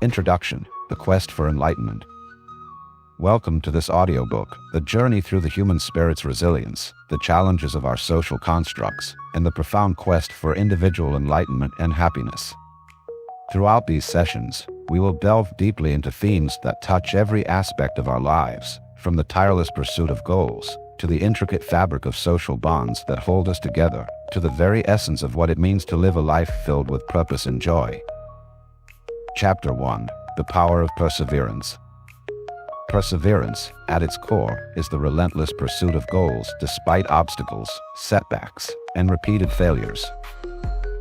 Introduction: The Quest for Enlightenment. Welcome to this audiobook, the journey through the human spirit's resilience, the challenges of our social constructs, and the profound quest for individual enlightenment and happiness. Throughout these sessions, we will delve deeply into themes that touch every aspect of our lives, from the tireless pursuit of goals, to the intricate fabric of social bonds that hold us together, to the very essence of what it means to live a life filled with purpose and joy. Chapter 1: The Power of Perseverance. Perseverance, at its core, is the relentless pursuit of goals despite obstacles, setbacks, and repeated failures.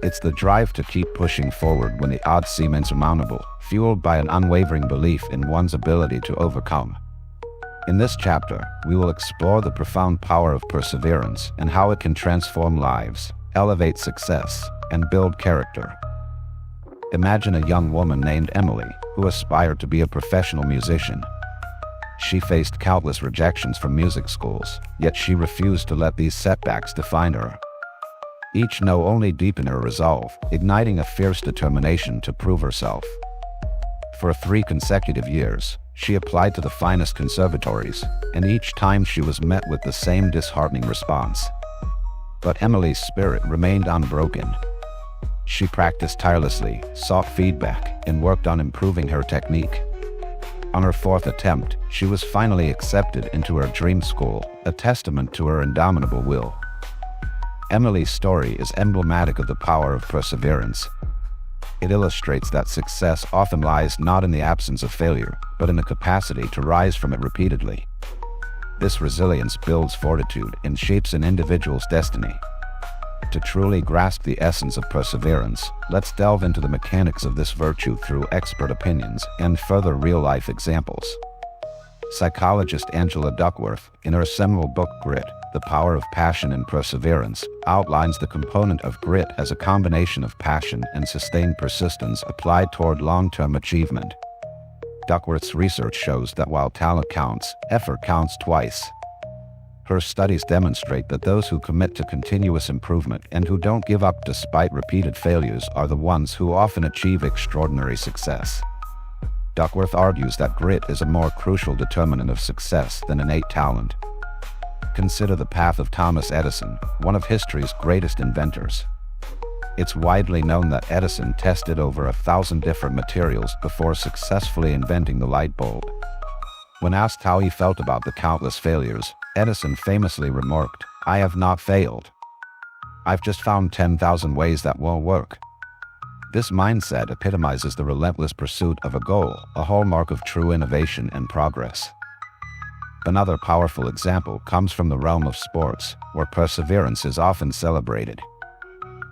It's the drive to keep pushing forward when the odds seem insurmountable, fueled by an unwavering belief in one's ability to overcome. In this chapter, we will explore the profound power of perseverance and how it can transform lives, elevate success, and build character. Imagine a young woman named Emily, who aspired to be a professional musician. She faced countless rejections from music schools, yet she refused to let these setbacks define her. Each no only deepened her resolve, igniting a fierce determination to prove herself. For 3 consecutive years, she applied to the finest conservatories, and each time she was met with the same disheartening response. But Emily's spirit remained unbroken. She practiced tirelessly, sought feedback, and worked on improving her technique. On her 4th attempt, she was finally accepted into her dream school, a testament to her indomitable will. Emily's story is emblematic of the power of perseverance. It illustrates that success often lies not in the absence of failure, but in the capacity to rise from it repeatedly. This resilience builds fortitude and shapes an individual's destiny. To truly grasp the essence of perseverance, let's delve into the mechanics of this virtue through expert opinions and further real-life examples. Psychologist Angela Duckworth, in her seminal book Grit: The Power of Passion and Perseverance, outlines the component of grit as a combination of passion and sustained persistence applied toward long-term achievement. Duckworth's research shows that while talent counts, effort counts twice. Her studies demonstrate that those who commit to continuous improvement and who don't give up despite repeated failures are the ones who often achieve extraordinary success. Duckworth argues that grit is a more crucial determinant of success than innate talent. Consider the path of Thomas Edison, one of history's greatest inventors. It's widely known that Edison tested over 1,000 different materials before successfully inventing the light bulb. When asked how he felt about the countless failures, Edison famously remarked, "I have not failed. I've just found 10,000 ways that won't work." This mindset epitomizes the relentless pursuit of a goal, a hallmark of true innovation and progress. Another powerful example comes from the realm of sports, where perseverance is often celebrated.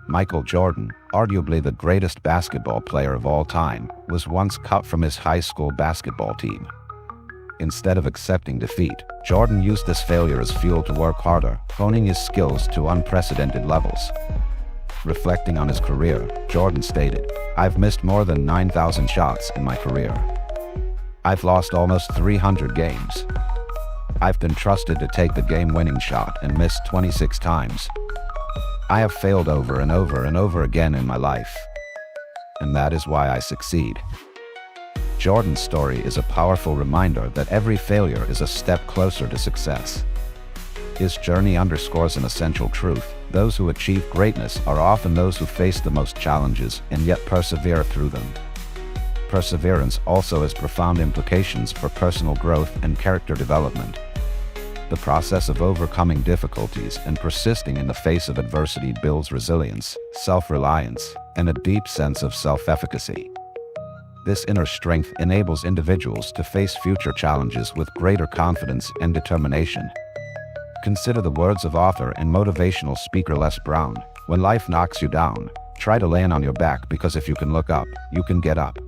Michael Jordan, arguably the greatest basketball player of all time, was once cut from his high school basketball team. Instead of accepting defeat, Jordan used this failure as fuel to work harder, honing his skills to unprecedented levels. Reflecting on his career, Jordan stated, "I've missed more than 9,000 shots in my career. I've lost almost 300 games. I've been trusted to take the game-winning shot and missed 26 times. I have failed over and over and over again in my life. And that is why I succeed." Jordan's story is a powerful reminder that every failure is a step closer to success. His journey underscores an essential truth: those who achieve greatness are often those who face the most challenges and yet persevere through them. Perseverance also has profound implications for personal growth and character development. The process of overcoming difficulties and persisting in the face of adversity builds resilience, self-reliance, and a deep sense of self-efficacy. This inner strength enables individuals to face future challenges with greater confidence and determination. Consider the words of author and motivational speaker Les Brown: "When life knocks you down, try to land on your back, because if you can look up, you can get up.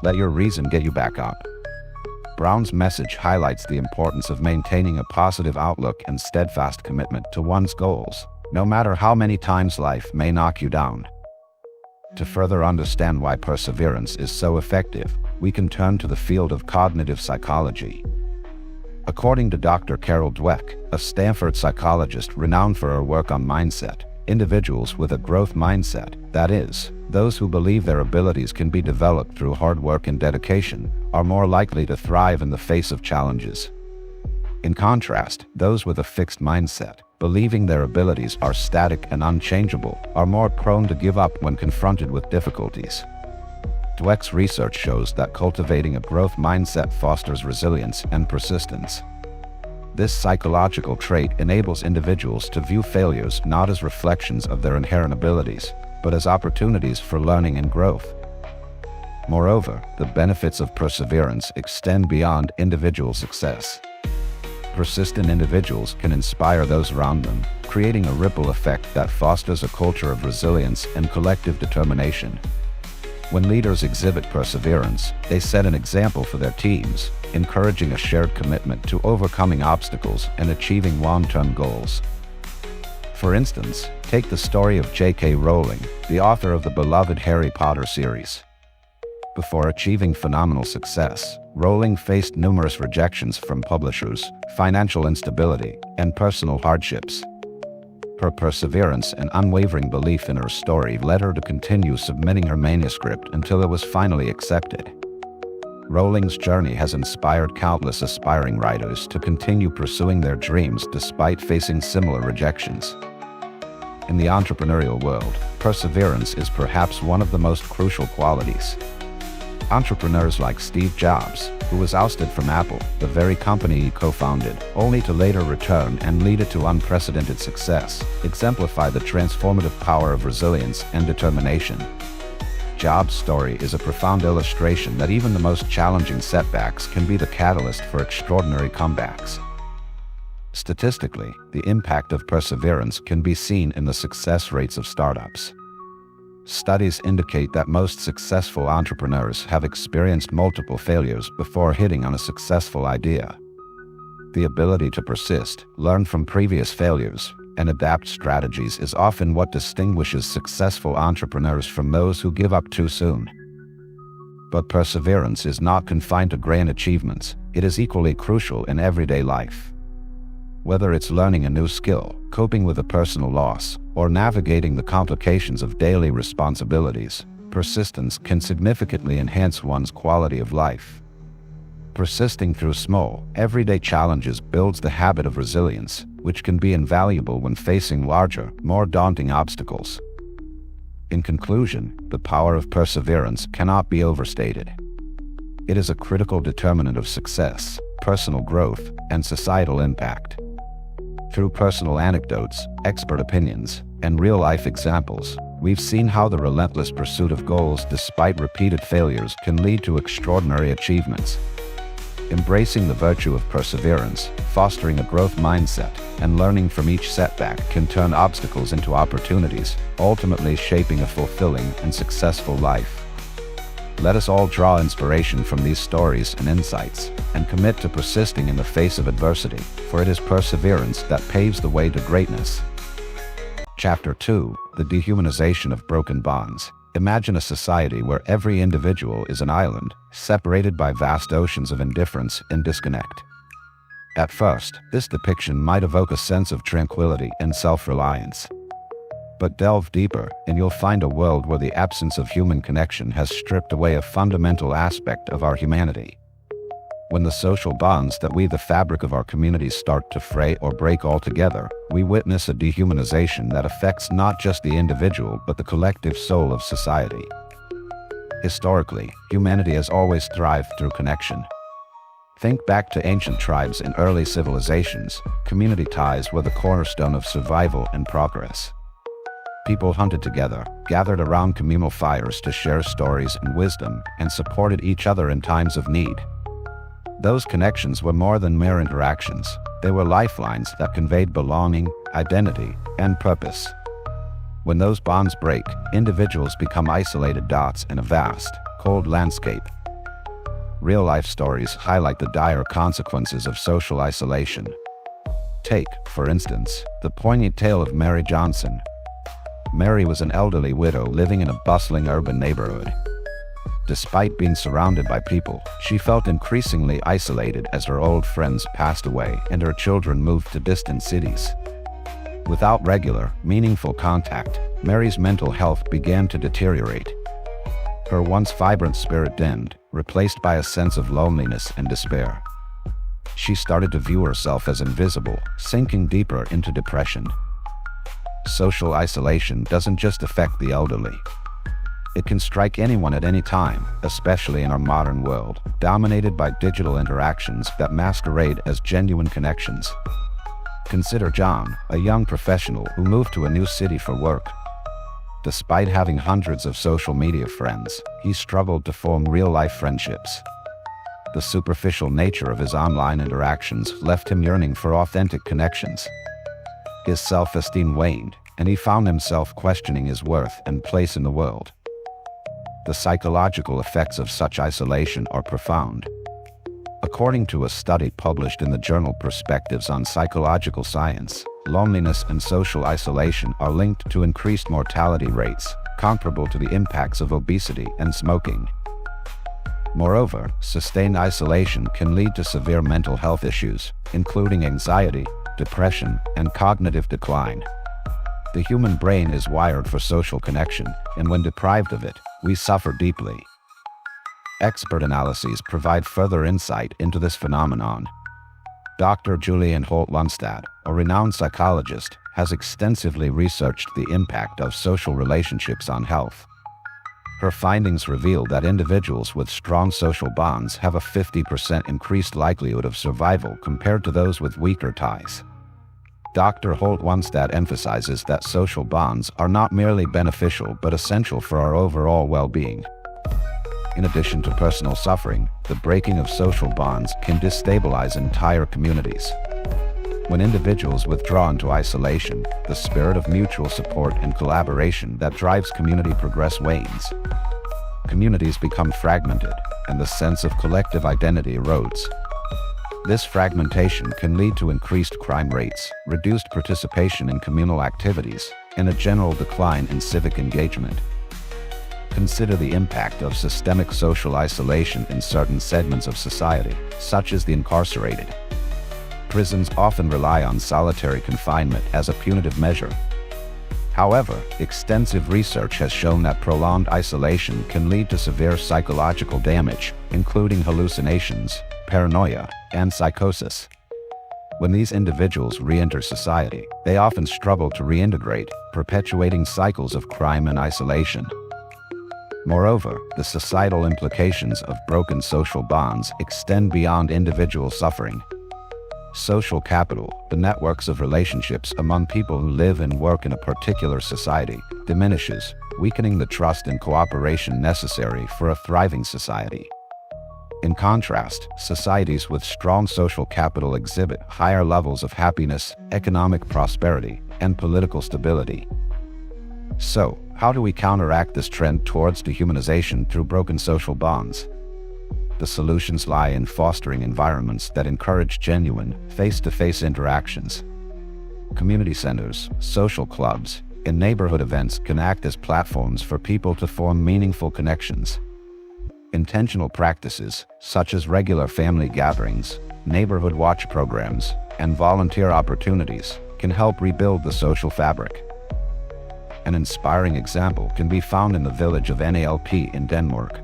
Let your reason get you back up." Brown's message highlights the importance of maintaining a positive outlook and steadfast commitment to one's goals, no matter how many times life may knock you down. To further understand why perseverance is so effective, we can turn to the field of cognitive psychology. According to Dr. Carol Dweck, a Stanford psychologist renowned for her work on mindset, individuals with a growth mindset, that is, those who believe their abilities can be developed through hard work and dedication, are more likely to thrive in the face of challenges. In contrast, those with a fixed mindset, believing their abilities are static and unchangeable, are more prone to give up when confronted with difficulties. Dweck's research shows that cultivating a growth mindset fosters resilience and persistence. This psychological trait enables individuals to view failures not as reflections of their inherent abilities, but as opportunities for learning and growth. Moreover, the benefits of perseverance extend beyond individual success. Persistent individuals can inspire those around them, creating a ripple effect that fosters a culture of resilience and collective determination. When leaders exhibit perseverance, they set an example for their teams, encouraging a shared commitment to overcoming obstacles and achieving long-term goals. For instance, take the story of J.K. Rowling, the author of the beloved Harry Potter series. Before achieving phenomenal success, Rowling faced numerous rejections from publishers, financial instability, and personal hardships. Her perseverance and unwavering belief in her story led her to continue submitting her manuscript until it was finally accepted. Rowling's journey has inspired countless aspiring writers to continue pursuing their dreams despite facing similar rejections. In the entrepreneurial world, perseverance is perhaps one of the most crucial qualities. Entrepreneurs like Steve Jobs, who was ousted from Apple, the very company he co-founded, only to later return and lead it to unprecedented success, exemplify the transformative power of resilience and determination. Jobs' story is a profound illustration that even the most challenging setbacks can be the catalyst for extraordinary comebacks. Statistically, the impact of perseverance can be seen in the success rates of startups. Studies indicate that most successful entrepreneurs have experienced multiple failures before hitting on a successful idea. The ability to persist, learn from previous failures, and adapt strategies is often what distinguishes successful entrepreneurs from those who give up too soon. But perseverance is not confined to grand achievements, it is equally crucial in everyday life. Whether it's learning a new skill, coping with a personal loss, or navigating the complications of daily responsibilities, persistence can significantly enhance one's quality of life. Persisting through small, everyday challenges builds the habit of resilience, which can be invaluable when facing larger, more daunting obstacles. In conclusion, the power of perseverance cannot be overstated. It is a critical determinant of success, personal growth, and societal impact. Through personal anecdotes, expert opinions, and real-life examples, we've seen how the relentless pursuit of goals despite repeated failures can lead to extraordinary achievements. Embracing the virtue of perseverance, fostering a growth mindset, and learning from each setback can turn obstacles into opportunities, ultimately shaping a fulfilling and successful life. Let us all draw inspiration from these stories and insights, and commit to persisting in the face of adversity, for it is perseverance that paves the way to greatness. Chapter 2: The Dehumanization of Broken Bonds. Imagine a society where every individual is an island, separated by vast oceans of indifference and disconnect. At first, this depiction might evoke a sense of tranquility and self-reliance. But delve deeper, and you'll find a world where the absence of human connection has stripped away a fundamental aspect of our humanity. When the social bonds that weave the fabric of our communities start to fray or break altogether, we witness a dehumanization that affects not just the individual but the collective soul of society. Historically, humanity has always thrived through connection. Think back to ancient tribes and early civilizations. Community ties were the cornerstone of survival and progress. People hunted together, gathered around communal fires to share stories and wisdom, and supported each other in times of need. Those connections were more than mere interactions. They were lifelines that conveyed belonging, identity, and purpose. When those bonds break, individuals become isolated dots in a vast, cold landscape. Real-life stories highlight the dire consequences of social isolation. Take, for instance, the poignant tale of Mary Johnson. Mary was an elderly widow living in a bustling urban neighborhood. Despite being surrounded by people, she felt increasingly isolated as her old friends passed away and her children moved to distant cities. Without regular, meaningful contact, Mary's mental health began to deteriorate. Her once vibrant spirit dimmed, replaced by a sense of loneliness and despair. She started to view herself as invisible, sinking deeper into depression. Social isolation doesn't just affect the elderly. It can strike anyone at any time, especially in our modern world, dominated by digital interactions that masquerade as genuine connections. Consider John, a young professional who moved to a new city for work. Despite having hundreds of social media friends, he struggled to form real-life friendships. The superficial nature of his online interactions left him yearning for authentic connections. His self-esteem waned, and he found himself questioning his worth and place in the world. The psychological effects of such isolation are profound. According to a study published in the journal Perspectives on Psychological Science, loneliness and social isolation are linked to increased mortality rates, comparable to the impacts of obesity and smoking. Moreover, sustained isolation can lead to severe mental health issues, including anxiety, depression, and cognitive decline. The human brain is wired for social connection, and when deprived of it, we suffer deeply. Expert analyses provide further insight into this phenomenon. Dr. Julian Holt-Lunstad, a renowned psychologist, has extensively researched the impact of social relationships on health. Her findings reveal that individuals with strong social bonds have a 50% increased likelihood of survival compared to those with weaker ties. Dr. Holt-Lunstad emphasizes that social bonds are not merely beneficial but essential for our overall well-being. In addition to personal suffering, the breaking of social bonds can destabilize entire communities. When individuals withdraw into isolation, the spirit of mutual support and collaboration that drives community progress wanes. Communities become fragmented, and the sense of collective identity erodes. This fragmentation can lead to increased crime rates, reduced participation in communal activities, and a general decline in civic engagement. Consider the impact of systemic social isolation in certain segments of society, such as the incarcerated. Prisons often rely on solitary confinement as a punitive measure. However, extensive research has shown that prolonged isolation can lead to severe psychological damage, including hallucinations, paranoia, and psychosis. When these individuals re-enter society, they often struggle to reintegrate, perpetuating cycles of crime and isolation. Moreover, the societal implications of broken social bonds extend beyond individual suffering. Social capital, the networks of relationships among people who live and work in a particular society, diminishes, weakening the trust and cooperation necessary for a thriving society. In contrast, societies with strong social capital exhibit higher levels of happiness, economic prosperity, and political stability. So, how do we counteract this trend towards dehumanization through broken social bonds? The solutions lie in fostering environments that encourage genuine, face-to-face interactions. Community centers, social clubs, and neighborhood events can act as platforms for people to form meaningful connections. Intentional practices, such as regular family gatherings, neighborhood watch programs, and volunteer opportunities, can help rebuild the social fabric. An inspiring example can be found in the village of NALP in Denmark.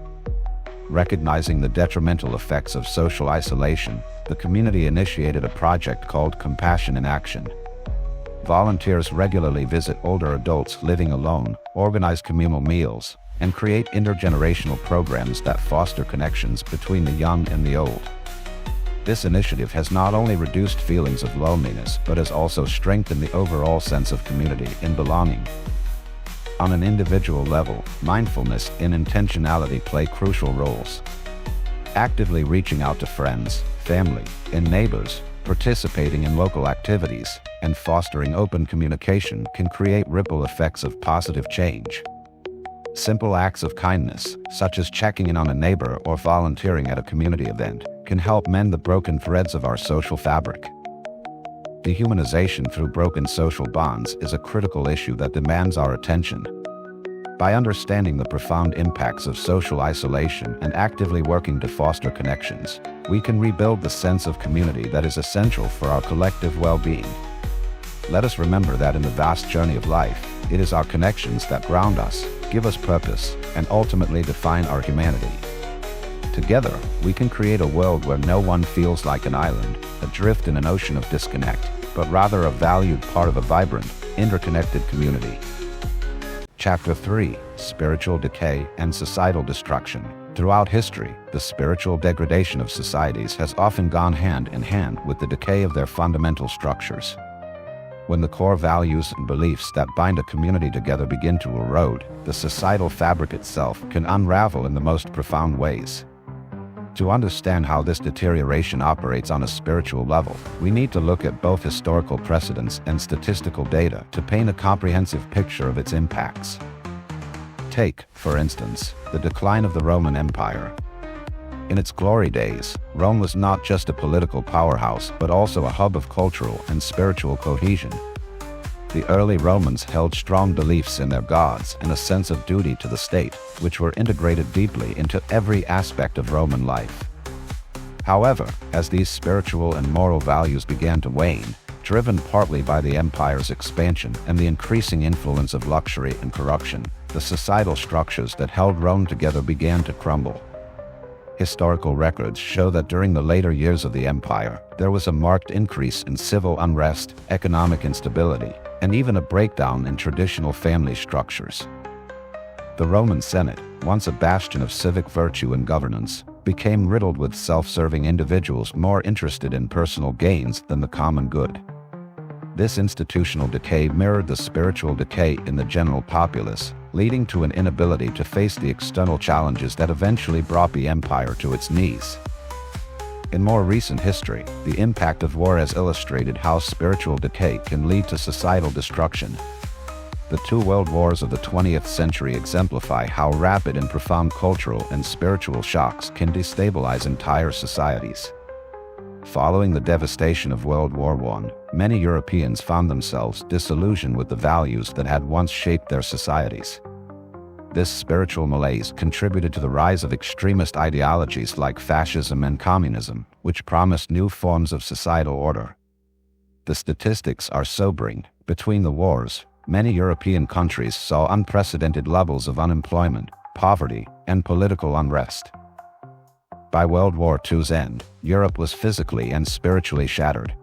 Recognizing the detrimental effects of social isolation, the community initiated a project called Compassion in Action. Volunteers regularly visit older adults living alone, organize communal meals, and create intergenerational programs that foster connections between the young and the old. This initiative has not only reduced feelings of loneliness but has also strengthened the overall sense of community and belonging. On an individual level, mindfulness and intentionality play crucial roles. Actively reaching out to friends, family, and neighbors, participating in local activities, and fostering open communication can create ripple effects of positive change. Simple acts of kindness, such as checking in on a neighbor or volunteering at a community event, can help mend the broken threads of our social fabric. Dehumanization through broken social bonds is a critical issue that demands our attention. By understanding the profound impacts of social isolation and actively working to foster connections, we can rebuild the sense of community that is essential for our collective well-being. let us remember that in the vast journey of life, it is our connections that ground us, give us purpose, and ultimately define our humanity. Together, we can create a world where no one feels like an island, adrift in an ocean of disconnect, but rather a valued part of a vibrant, interconnected community. Chapter 3: Spiritual Decay and Societal Destruction. Throughout history, the spiritual degradation of societies has often gone hand in hand with the decay of their fundamental structures. When the core values and beliefs that bind a community together begin to erode, the societal fabric itself can unravel in the most profound ways. To understand how this deterioration operates on a spiritual level, we need to look at both historical precedents and statistical data to paint a comprehensive picture of its impacts. Take, for instance, the decline of the Roman Empire. In its glory days, Rome was not just a political powerhouse but also a hub of cultural and spiritual cohesion. The early Romans held strong beliefs in their gods and a sense of duty to the state, which were integrated deeply into every aspect of Roman life. However, as these spiritual and moral values began to wane, driven partly by the empire's expansion and the increasing influence of luxury and corruption, the societal structures that held Rome together began to crumble. Historical records show that during the later years of the empire, there was a marked increase in civil unrest, economic instability, and even a breakdown in traditional family structures. The Roman Senate, once a bastion of civic virtue and governance, became riddled with self-serving individuals more interested in personal gains than the common good. This institutional decay mirrored the spiritual decay in the general populace, leading to an inability to face the external challenges that eventually brought the empire to its knees. In more recent history, the impact of war has illustrated how spiritual decay can lead to societal destruction. The two world wars of the 20th century exemplify how rapid and profound cultural and spiritual shocks can destabilize entire societies. Following the devastation of World War I, many Europeans found themselves disillusioned with the values that had once shaped their societies. This spiritual malaise contributed to the rise of extremist ideologies like fascism and communism, which promised new forms of societal order. The statistics are sobering. Between the wars, many European countries saw unprecedented levels of unemployment, poverty, and political unrest. By World War II's end, Europe was physically and spiritually shattered.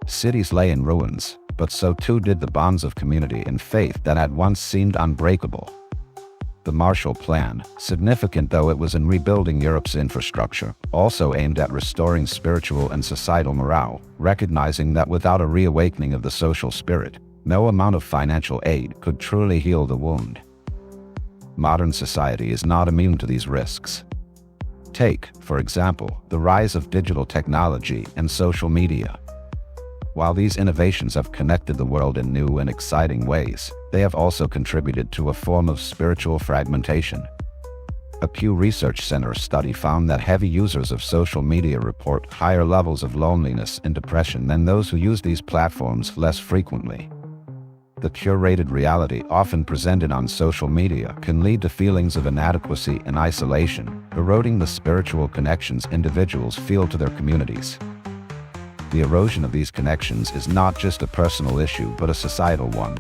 Cities lay in ruins, but so too did the bonds of community and faith that had once seemed unbreakable. The Marshall Plan, significant though it was in rebuilding Europe's infrastructure, also aimed at restoring spiritual and societal morale, recognizing that without a reawakening of the social spirit, no amount of financial aid could truly heal the wound. Modern society is not immune to these risks. Take, for example, the rise of digital technology and social media. While these innovations have connected the world in new and exciting ways, they have also contributed to a form of spiritual fragmentation. A Pew Research Center study found that heavy users of social media report higher levels of loneliness and depression than those who use these platforms less frequently. The curated reality often presented on social media can lead to feelings of inadequacy and isolation, eroding the spiritual connections individuals feel to their communities. The erosion of these connections is not just a personal issue but a societal one.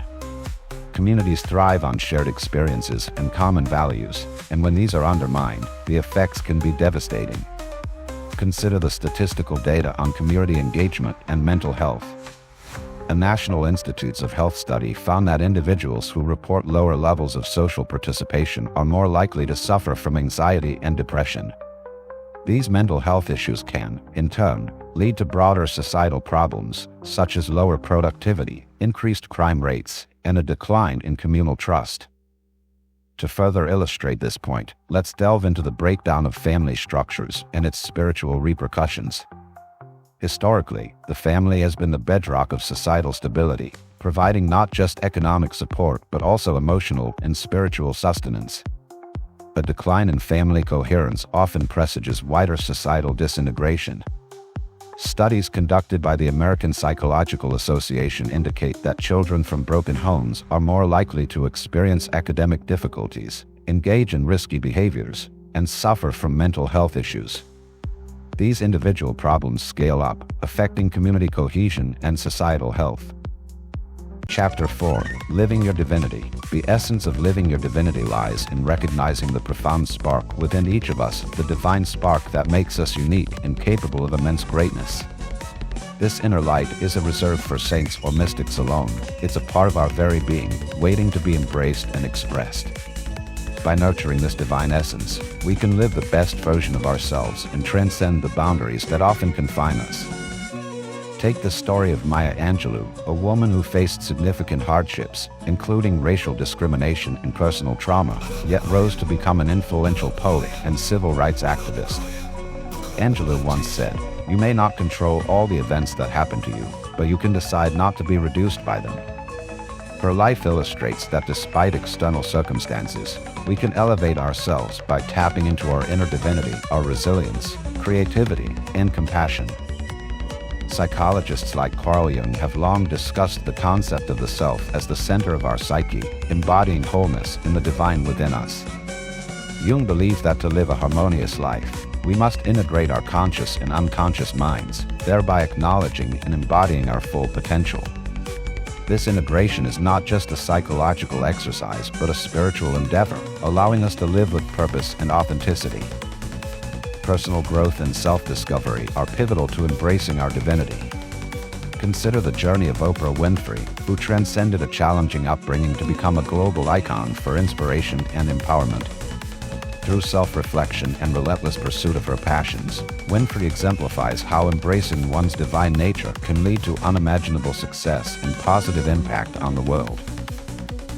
Communities thrive on shared experiences and common values, and when these are undermined, the effects can be devastating. Consider the statistical data on community engagement and mental health. A National Institutes of Health study found that individuals who report lower levels of social participation are more likely to suffer from anxiety and depression. These mental health issues can, in turn, lead to broader societal problems, such as lower productivity, increased crime rates, and a decline in communal trust. To further illustrate this point, let's delve into the breakdown of family structures and its spiritual repercussions. Historically, the family has been the bedrock of societal stability, providing not just economic support but also emotional and spiritual sustenance. A decline in family coherence often presages wider societal disintegration. Studies conducted by the American Psychological Association indicate that children from broken homes are more likely to experience academic difficulties, engage in risky behaviors, and suffer from mental health issues. These individual problems scale up, affecting community cohesion and societal health. Chapter 4. Living Your Divinity. The essence of living your divinity lies in recognizing the profound spark within each of us, the divine spark that makes us unique and capable of immense greatness. This inner light isn't reserved for saints or mystics alone. It's a part of our very being, waiting to be embraced and expressed. By nurturing this divine essence, we can live the best version of ourselves and transcend the boundaries that often confine us. Take the story of Maya Angelou, a woman who faced significant hardships, including racial discrimination and personal trauma, yet rose to become an influential poet and civil rights activist. Angelou once said, "You may not control all the events that happen to you, but you can decide not to be reduced by them." Her life illustrates that despite external circumstances, we can elevate ourselves by tapping into our inner divinity, our resilience, creativity, and compassion. Psychologists like Carl Jung have long discussed the concept of the self as the center of our psyche, embodying wholeness in the divine within us. Jung believed that to live a harmonious life, we must integrate our conscious and unconscious minds, thereby acknowledging and embodying our full potential. This integration is not just a psychological exercise, but a spiritual endeavor, allowing us to live with purpose and authenticity. Personal growth and self-discovery are pivotal to embracing our divinity. Consider the journey of Oprah Winfrey, who transcended a challenging upbringing to become a global icon for inspiration and empowerment. Through self-reflection and relentless pursuit of her passions, Winfrey exemplifies how embracing one's divine nature can lead to unimaginable success and positive impact on the world.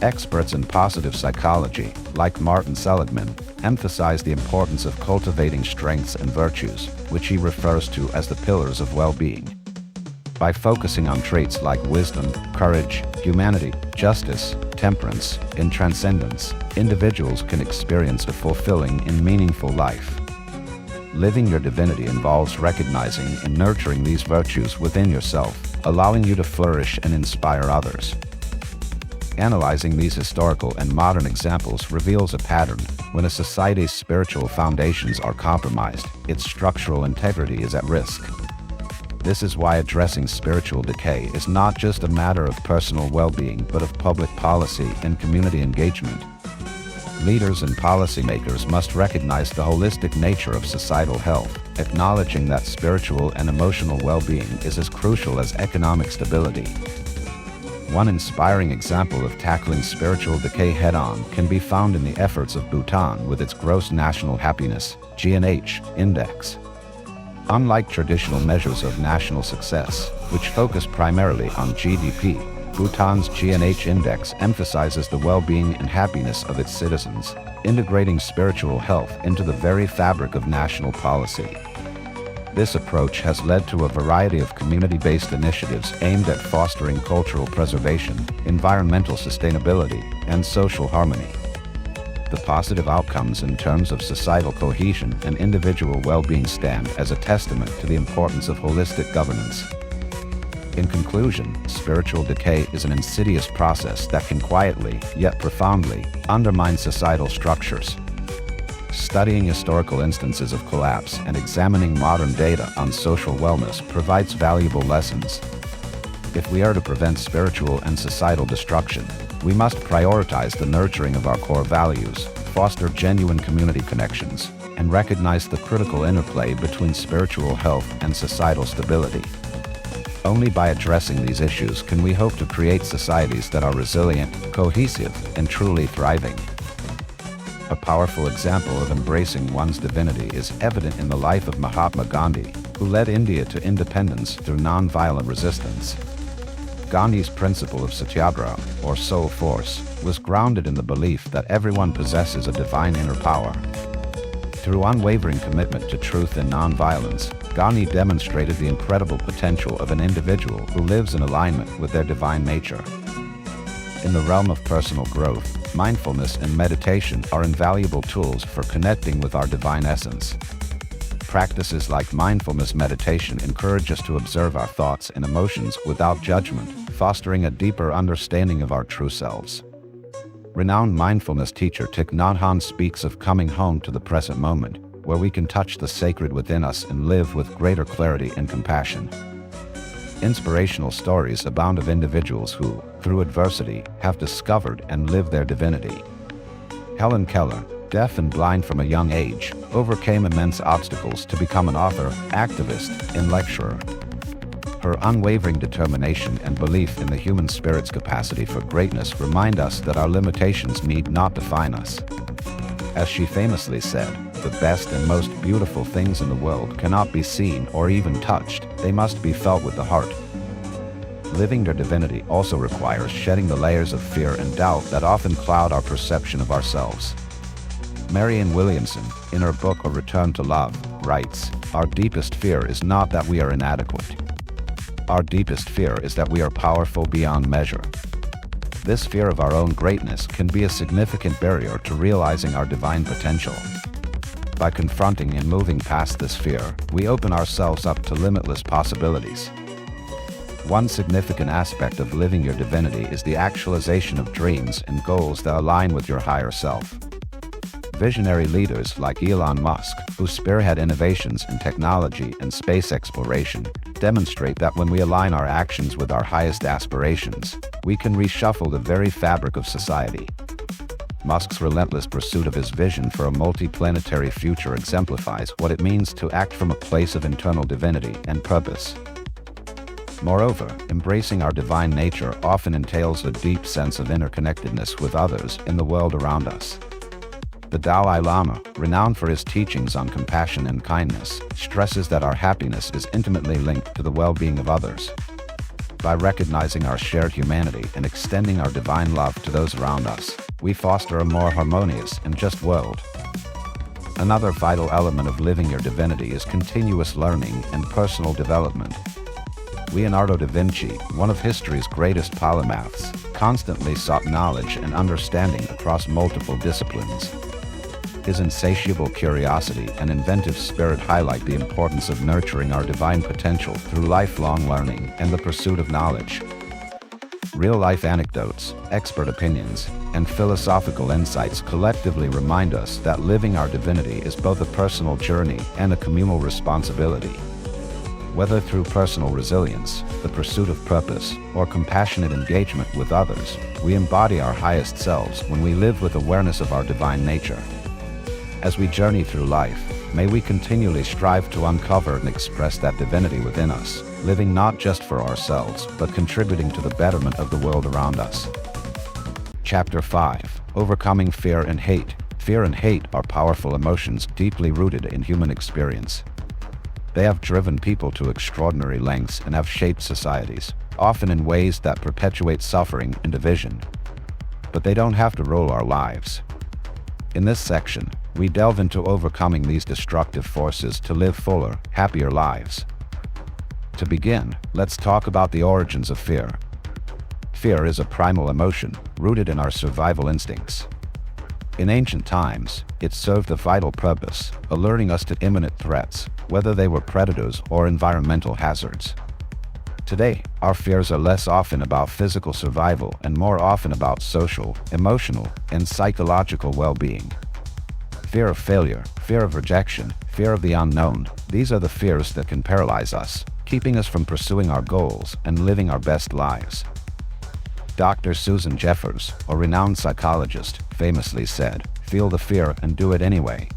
Experts in positive psychology, like Martin Seligman, emphasize the importance of cultivating strengths and virtues, which he refers to as the pillars of well-being. By focusing on traits like wisdom, courage, humanity, justice, temperance, and transcendence, individuals can experience a fulfilling and meaningful life. Living your divinity involves recognizing and nurturing these virtues within yourself, allowing you to flourish and inspire others. Analyzing these historical and modern examples reveals a pattern. When a society's spiritual foundations are compromised, its structural integrity is at risk. This is why addressing spiritual decay is not just a matter of personal well-being, but of public policy and community engagement. Leaders and policymakers must recognize the holistic nature of societal health, acknowledging that spiritual and emotional well-being is as crucial as economic stability. One inspiring example of tackling spiritual decay head-on can be found in the efforts of Bhutan with its Gross National Happiness (GNH) Index. Unlike traditional measures of national success, which focus primarily on GDP, Bhutan's GNH Index emphasizes the well-being and happiness of its citizens, integrating spiritual health into the very fabric of national policy. This approach has led to a variety of community-based initiatives aimed at fostering cultural preservation, environmental sustainability, and social harmony. The positive outcomes in terms of societal cohesion and individual well-being stand as a testament to the importance of holistic governance. In conclusion, spiritual decay is an insidious process that can quietly, yet profoundly, undermine societal structures. Studying historical instances of collapse and examining modern data on social wellness provides valuable lessons. If we are to prevent spiritual and societal destruction, we must prioritize the nurturing of our core values, foster genuine community connections, and recognize the critical interplay between spiritual health and societal stability. Only by addressing these issues can we hope to create societies that are resilient, cohesive, and truly thriving. A powerful example of embracing one's divinity is evident in the life of Mahatma Gandhi, who led India to independence through non-violent resistance. Gandhi's principle of satyagraha, or soul force, was grounded in the belief that everyone possesses a divine inner power. Through unwavering commitment to truth and non-violence, Gandhi demonstrated the incredible potential of an individual who lives in alignment with their divine nature. In the realm of personal growth, mindfulness and meditation are invaluable tools for connecting with our divine essence. Practices like mindfulness meditation encourage us to observe our thoughts and emotions without judgment, fostering a deeper understanding of our true selves. Renowned mindfulness teacher Thich Nhat Hanh speaks of coming home to the present moment, where we can touch the sacred within us and live with greater clarity and compassion. Inspirational stories abound of individuals who, through adversity, have discovered and lived their divinity. Helen Keller, deaf and blind from a young age, overcame immense obstacles to become an author, activist, and lecturer. Her unwavering determination and belief in the human spirit's capacity for greatness remind us that our limitations need not define us. As she famously said, "The best and most beautiful things in the world cannot be seen or even touched, they must be felt with the heart." Living their divinity also requires shedding the layers of fear and doubt that often cloud our perception of ourselves. Marianne Williamson, in her book A Return to Love, writes, "Our deepest fear is not that we are inadequate. Our deepest fear is that we are powerful beyond measure." This fear of our own greatness can be a significant barrier to realizing our divine potential. By confronting and moving past this fear, we open ourselves up to limitless possibilities. One significant aspect of living your divinity is the actualization of dreams and goals that align with your higher self. Visionary leaders like Elon Musk, who spearhead innovations in technology and space exploration, demonstrate that when we align our actions with our highest aspirations, we can reshuffle the very fabric of society. Musk's relentless pursuit of his vision for a multi-planetary future exemplifies what it means to act from a place of internal divinity and purpose. Moreover, embracing our divine nature often entails a deep sense of interconnectedness with others in the world around us. The Dalai Lama, renowned for his teachings on compassion and kindness, stresses that our happiness is intimately linked to the well-being of others. By recognizing our shared humanity and extending our divine love to those around us, we foster a more harmonious and just world. Another vital element of living your divinity is continuous learning and personal development. Leonardo da Vinci, one of history's greatest polymaths, constantly sought knowledge and understanding across multiple disciplines. His insatiable curiosity and inventive spirit highlight the importance of nurturing our divine potential through lifelong learning and the pursuit of knowledge. Real-life anecdotes, expert opinions, and philosophical insights collectively remind us that living our divinity is both a personal journey and a communal responsibility. Whether through personal resilience, the pursuit of purpose, or compassionate engagement with others, we embody our highest selves when we live with awareness of our divine nature. As we journey through life, may we continually strive to uncover and express that divinity within us, living not just for ourselves, but contributing to the betterment of the world around us. Chapter 5. Overcoming Fear and Hate. Fear and hate are powerful emotions deeply rooted in human experience. They have driven people to extraordinary lengths and have shaped societies, often in ways that perpetuate suffering and division. But they don't have to rule our lives. In this section, we delve into overcoming these destructive forces to live fuller, happier lives. To begin, let's talk about the origins of fear. Fear is a primal emotion, rooted in our survival instincts. In ancient times, it served a vital purpose, alerting us to imminent threats, whether they were predators or environmental hazards. Today, our fears are less often about physical survival and more often about social, emotional, and psychological well-being. Fear of failure, fear of rejection, fear of the unknown, these are the fears that can paralyze us, keeping us from pursuing our goals and living our best lives. Dr. Susan Jeffers, a renowned psychologist, famously said, "Feel the fear and do it anyway."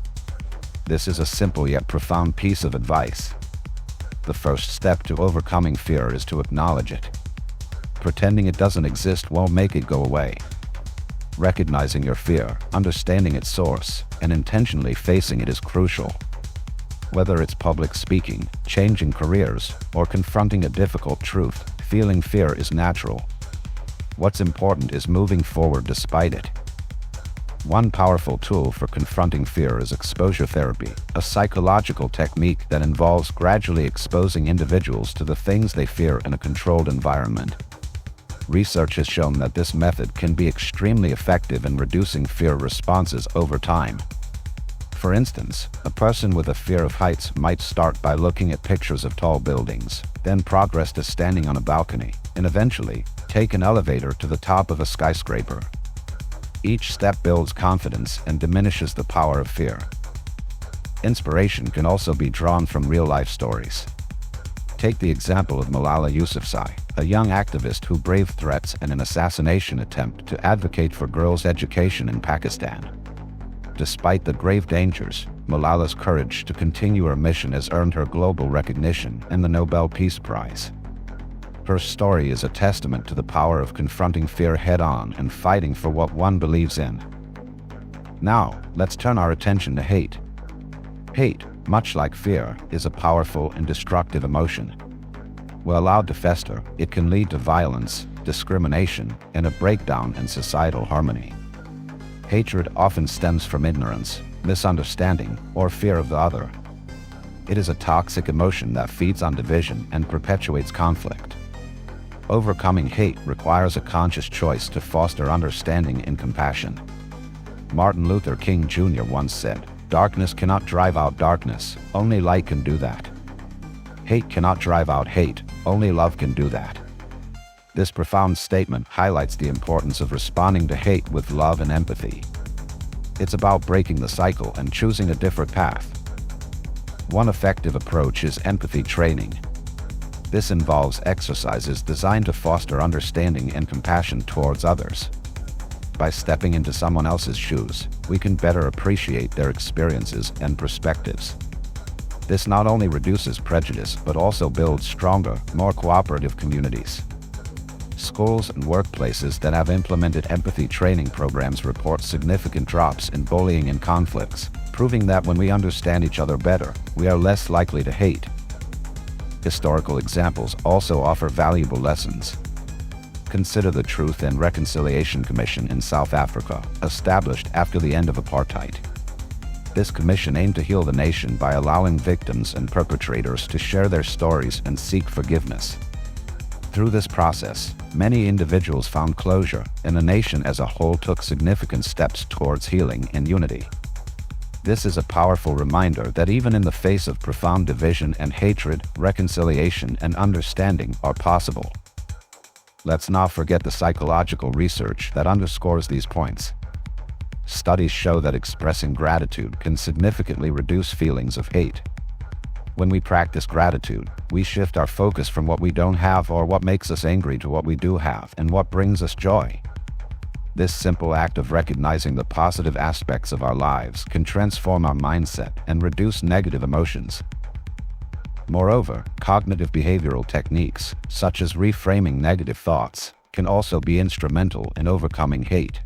This is a simple yet profound piece of advice. The first step to overcoming fear is to acknowledge it. Pretending it doesn't exist won't make it go away. Recognizing your fear, understanding its source, and intentionally facing it is crucial. Whether it's public speaking, changing careers, or confronting a difficult truth, feeling fear is natural. What's important is moving forward despite it. One powerful tool for confronting fear is exposure therapy, a psychological technique that involves gradually exposing individuals to the things they fear in a controlled environment. Research has shown that this method can be extremely effective in reducing fear responses over time. For instance, a person with a fear of heights might start by looking at pictures of tall buildings, then progress to standing on a balcony, and eventually, take an elevator to the top of a skyscraper. Each step builds confidence and diminishes the power of fear. Inspiration can also be drawn from real-life stories. Take the example of Malala Yousafzai, a young activist who braved threats and an assassination attempt to advocate for girls' education in Pakistan. Despite the grave dangers, Malala's courage to continue her mission has earned her global recognition and the Nobel Peace Prize. Her story is a testament to the power of confronting fear head-on and fighting for what one believes in. Now, let's turn our attention to hate. Hate, much like fear, is a powerful and destructive emotion. When allowed to fester, it can lead to violence, discrimination, and a breakdown in societal harmony. Hatred often stems from ignorance, misunderstanding, or fear of the other. It is a toxic emotion that feeds on division and perpetuates conflict. Overcoming hate requires a conscious choice to foster understanding and compassion. Martin Luther King Jr. once said, "Darkness cannot drive out darkness, only light can do that. Hate cannot drive out hate, only love can do that." This profound statement highlights the importance of responding to hate with love and empathy. It's about breaking the cycle and choosing a different path. One effective approach is empathy training. This involves exercises designed to foster understanding and compassion towards others. By stepping into someone else's shoes, we can better appreciate their experiences and perspectives. This not only reduces prejudice but also builds stronger, more cooperative communities. Schools and workplaces that have implemented empathy training programs report significant drops in bullying and conflicts, proving that when we understand each other better, we are less likely to hate. Historical examples also offer valuable lessons. Consider the Truth and Reconciliation Commission in South Africa, established after the end of apartheid. This commission aimed to heal the nation by allowing victims and perpetrators to share their stories and seek forgiveness. Through this process, many individuals found closure, and the nation as a whole took significant steps towards healing and unity. This is a powerful reminder that even in the face of profound division and hatred, reconciliation and understanding are possible. Let's not forget the psychological research that underscores these points. Studies show that expressing gratitude can significantly reduce feelings of hate. When we practice gratitude, we shift our focus from what we don't have or what makes us angry to what we do have and what brings us joy. This simple act of recognizing the positive aspects of our lives can transform our mindset and reduce negative emotions. Moreover, cognitive behavioral techniques, such as reframing negative thoughts, can also be instrumental in overcoming hate.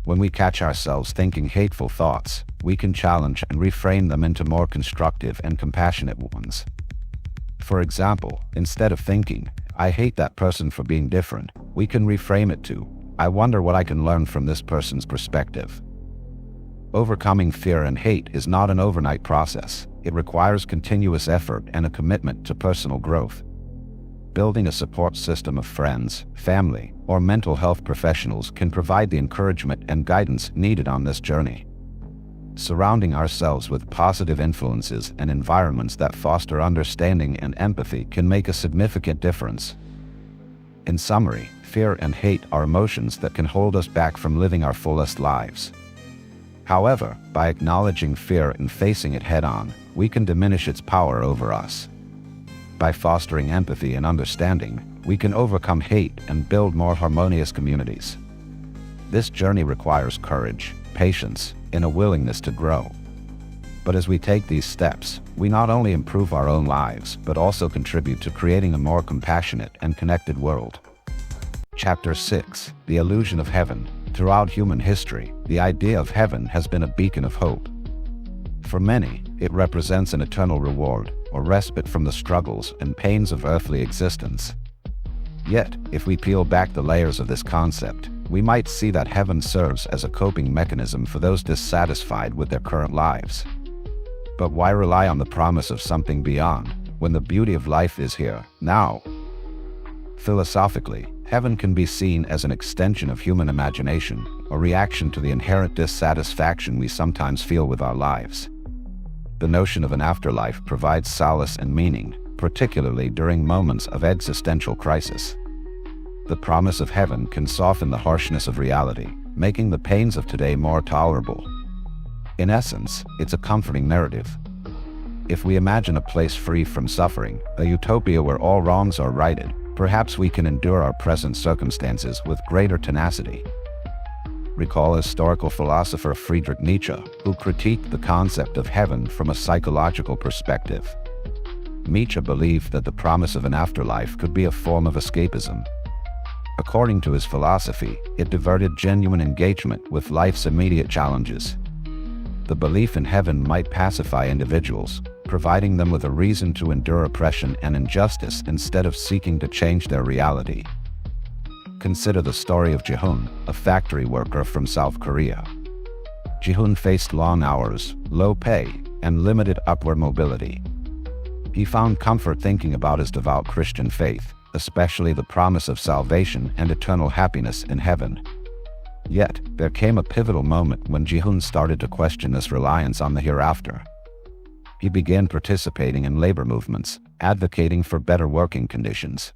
When we catch ourselves thinking hateful thoughts, we can challenge and reframe them into more constructive and compassionate ones. For example, instead of thinking, "I hate that person for being different," we can reframe it to, "I wonder what I can learn from this person's perspective." Overcoming fear and hate is not an overnight process. It requires continuous effort and a commitment to personal growth. Building a support system of friends, family, or mental health professionals can provide the encouragement and guidance needed on this journey. Surrounding ourselves with positive influences and environments that foster understanding and empathy can make a significant difference. In summary, fear and hate are emotions that can hold us back from living our fullest lives. However, by acknowledging fear and facing it head-on, we can diminish its power over us. By fostering empathy and understanding, we can overcome hate and build more harmonious communities. This journey requires courage, patience, and a willingness to grow. But as we take these steps, we not only improve our own lives, but also contribute to creating a more compassionate and connected world. Chapter 6: The Illusion of Heaven. Throughout human history, the idea of heaven has been a beacon of hope. For many, it represents an eternal reward, or respite from the struggles and pains of earthly existence. Yet, if we peel back the layers of this concept, we might see that heaven serves as a coping mechanism for those dissatisfied with their current lives. But why rely on the promise of something beyond, when the beauty of life is here, now? Philosophically, heaven can be seen as an extension of human imagination, a reaction to the inherent dissatisfaction we sometimes feel with our lives. The notion of an afterlife provides solace and meaning, particularly during moments of existential crisis. The promise of heaven can soften the harshness of reality, making the pains of today more tolerable. In essence, it's a comforting narrative. If we imagine a place free from suffering, a utopia where all wrongs are righted, perhaps we can endure our present circumstances with greater tenacity. Recall historical philosopher Friedrich Nietzsche, who critiqued the concept of heaven from a psychological perspective. Nietzsche believed that the promise of an afterlife could be a form of escapism. According to his philosophy, it diverted genuine engagement with life's immediate challenges. The belief in heaven might pacify individuals, providing them with a reason to endure oppression and injustice instead of seeking to change their reality. Consider the story of Ji-hoon, a factory worker from South Korea. Ji-hoon faced long hours, low pay, and limited upward mobility. He found comfort thinking about his devout Christian faith, especially the promise of salvation and eternal happiness in heaven. Yet, there came a pivotal moment when Ji-hoon started to question this reliance on the hereafter. He began participating in labor movements, advocating for better working conditions.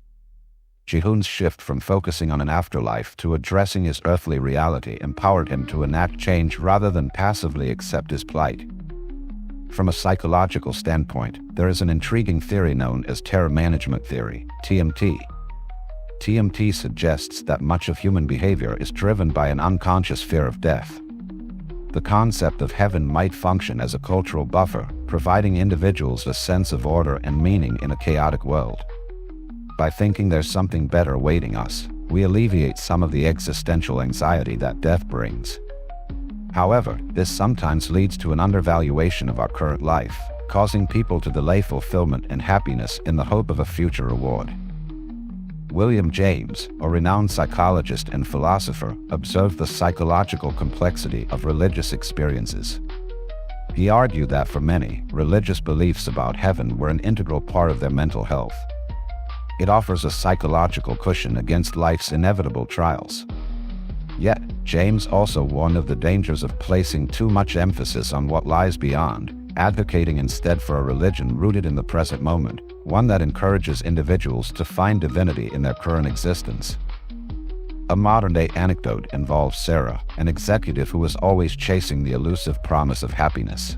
Ji-hoon's shift from focusing on an afterlife to addressing his earthly reality empowered him to enact change rather than passively accept his plight. From a psychological standpoint, there is an intriguing theory known as terror management theory, TMT. TMT suggests that much of human behavior is driven by an unconscious fear of death. The concept of heaven might function as a cultural buffer, providing individuals a sense of order and meaning in a chaotic world. By thinking there's something better awaiting us, we alleviate some of the existential anxiety that death brings. However, this sometimes leads to an undervaluation of our current life, causing people to delay fulfillment and happiness in the hope of a future reward. William James, a renowned psychologist and philosopher, observed the psychological complexity of religious experiences. He argued that for many, religious beliefs about heaven were an integral part of their mental health. It offers a psychological cushion against life's inevitable trials. Yet, James also warned of the dangers of placing too much emphasis on what lies beyond, advocating instead for a religion rooted in the present moment, one that encourages individuals to find divinity in their current existence. A modern-day anecdote involves Sarah, an executive who was always chasing the elusive promise of happiness.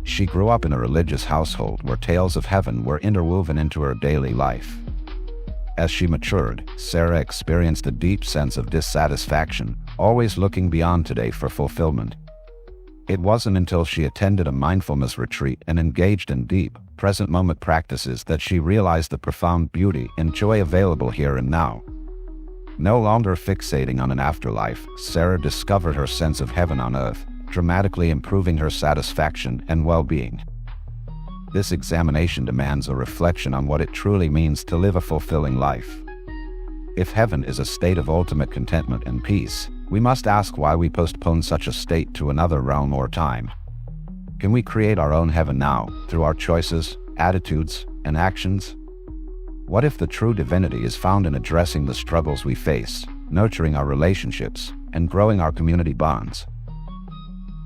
She grew up in a religious household where tales of heaven were interwoven into her daily life. As she matured, Sarah experienced a deep sense of dissatisfaction, always looking beyond today for fulfillment. It wasn't until she attended a mindfulness retreat and engaged in deep, present-moment practices that she realized the profound beauty and joy available here and now. No longer fixating on an afterlife, Sarah discovered her sense of heaven on earth, dramatically improving her satisfaction and well-being. This examination demands a reflection on what it truly means to live a fulfilling life. If heaven is a state of ultimate contentment and peace, we must ask why we postpone such a state to another realm or time. Can we create our own heaven now, through our choices, attitudes, and actions? What if the true divinity is found in addressing the struggles we face, nurturing our relationships, and growing our community bonds?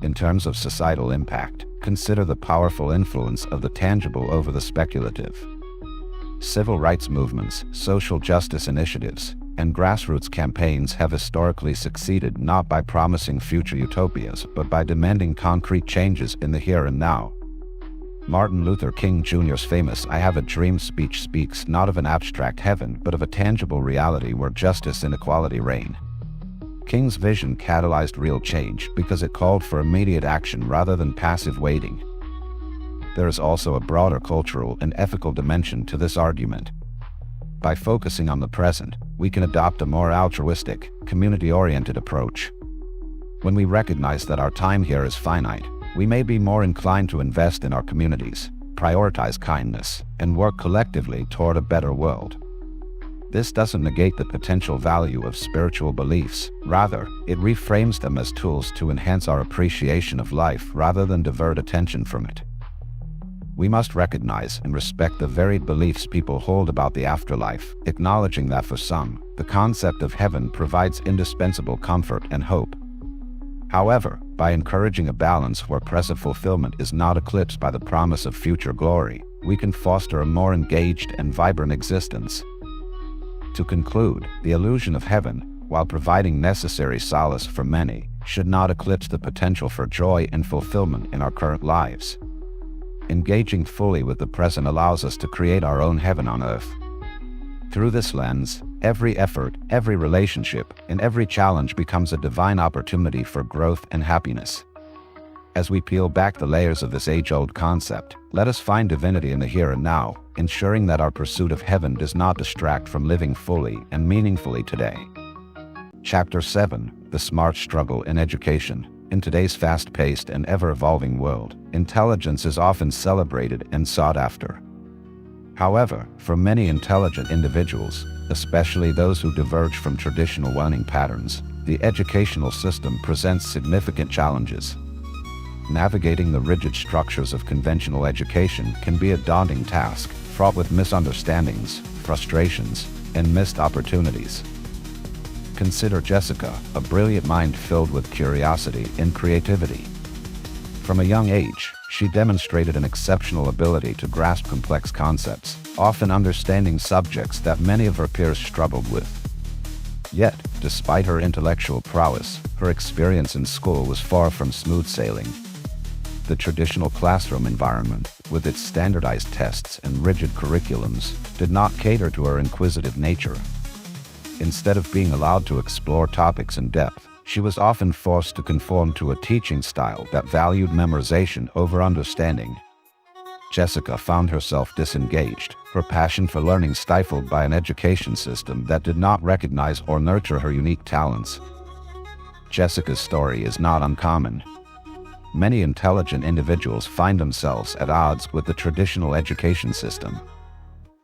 In terms of societal impact, consider the powerful influence of the tangible over the speculative. Civil rights movements, social justice initiatives, and grassroots campaigns have historically succeeded not by promising future utopias but by demanding concrete changes in the here and now. Martin Luther King Jr.'s famous "I Have a Dream" speech speaks not of an abstract heaven but of a tangible reality where justice and equality reign. King's vision catalyzed real change because it called for immediate action rather than passive waiting. There is also a broader cultural and ethical dimension to this argument. By focusing on the present, we can adopt a more altruistic, community-oriented approach. When we recognize that our time here is finite, we may be more inclined to invest in our communities, prioritize kindness, and work collectively toward a better world. This doesn't negate the potential value of spiritual beliefs. Rather, it reframes them as tools to enhance our appreciation of life rather than divert attention from it. We must recognize and respect the varied beliefs people hold about the afterlife, acknowledging that for some, the concept of heaven provides indispensable comfort and hope. However, by encouraging a balance where present fulfillment is not eclipsed by the promise of future glory, we can foster a more engaged and vibrant existence. To conclude, the illusion of heaven, while providing necessary solace for many, should not eclipse the potential for joy and fulfillment in our current lives. Engaging fully with the present allows us to create our own heaven on earth. Through this lens, every effort, every relationship, and every challenge becomes a divine opportunity for growth and happiness. As we peel back the layers of this age-old concept, let us find divinity in the here and now, ensuring that our pursuit of heaven does not distract from living fully and meaningfully today. Chapter 7: The Smart Struggle in Education. In today's fast-paced and ever-evolving world, intelligence is often celebrated and sought after. However, for many intelligent individuals, especially those who diverge from traditional learning patterns, the educational system presents significant challenges. Navigating the rigid structures of conventional education can be a daunting task, fraught with misunderstandings, frustrations, and missed opportunities. Consider Jessica, a brilliant mind filled with curiosity and creativity. From a young age, she demonstrated an exceptional ability to grasp complex concepts, often understanding subjects that many of her peers struggled with. Yet, despite her intellectual prowess, her experience in school was far from smooth sailing. The traditional classroom environment, with its standardized tests and rigid curriculums, did not cater to her inquisitive nature. Instead of being allowed to explore topics in depth, she was often forced to conform to a teaching style that valued memorization over understanding. Jessica found herself disengaged, her passion for learning stifled by an education system that did not recognize or nurture her unique talents. Jessica's story is not uncommon. Many intelligent individuals find themselves at odds with the traditional education system.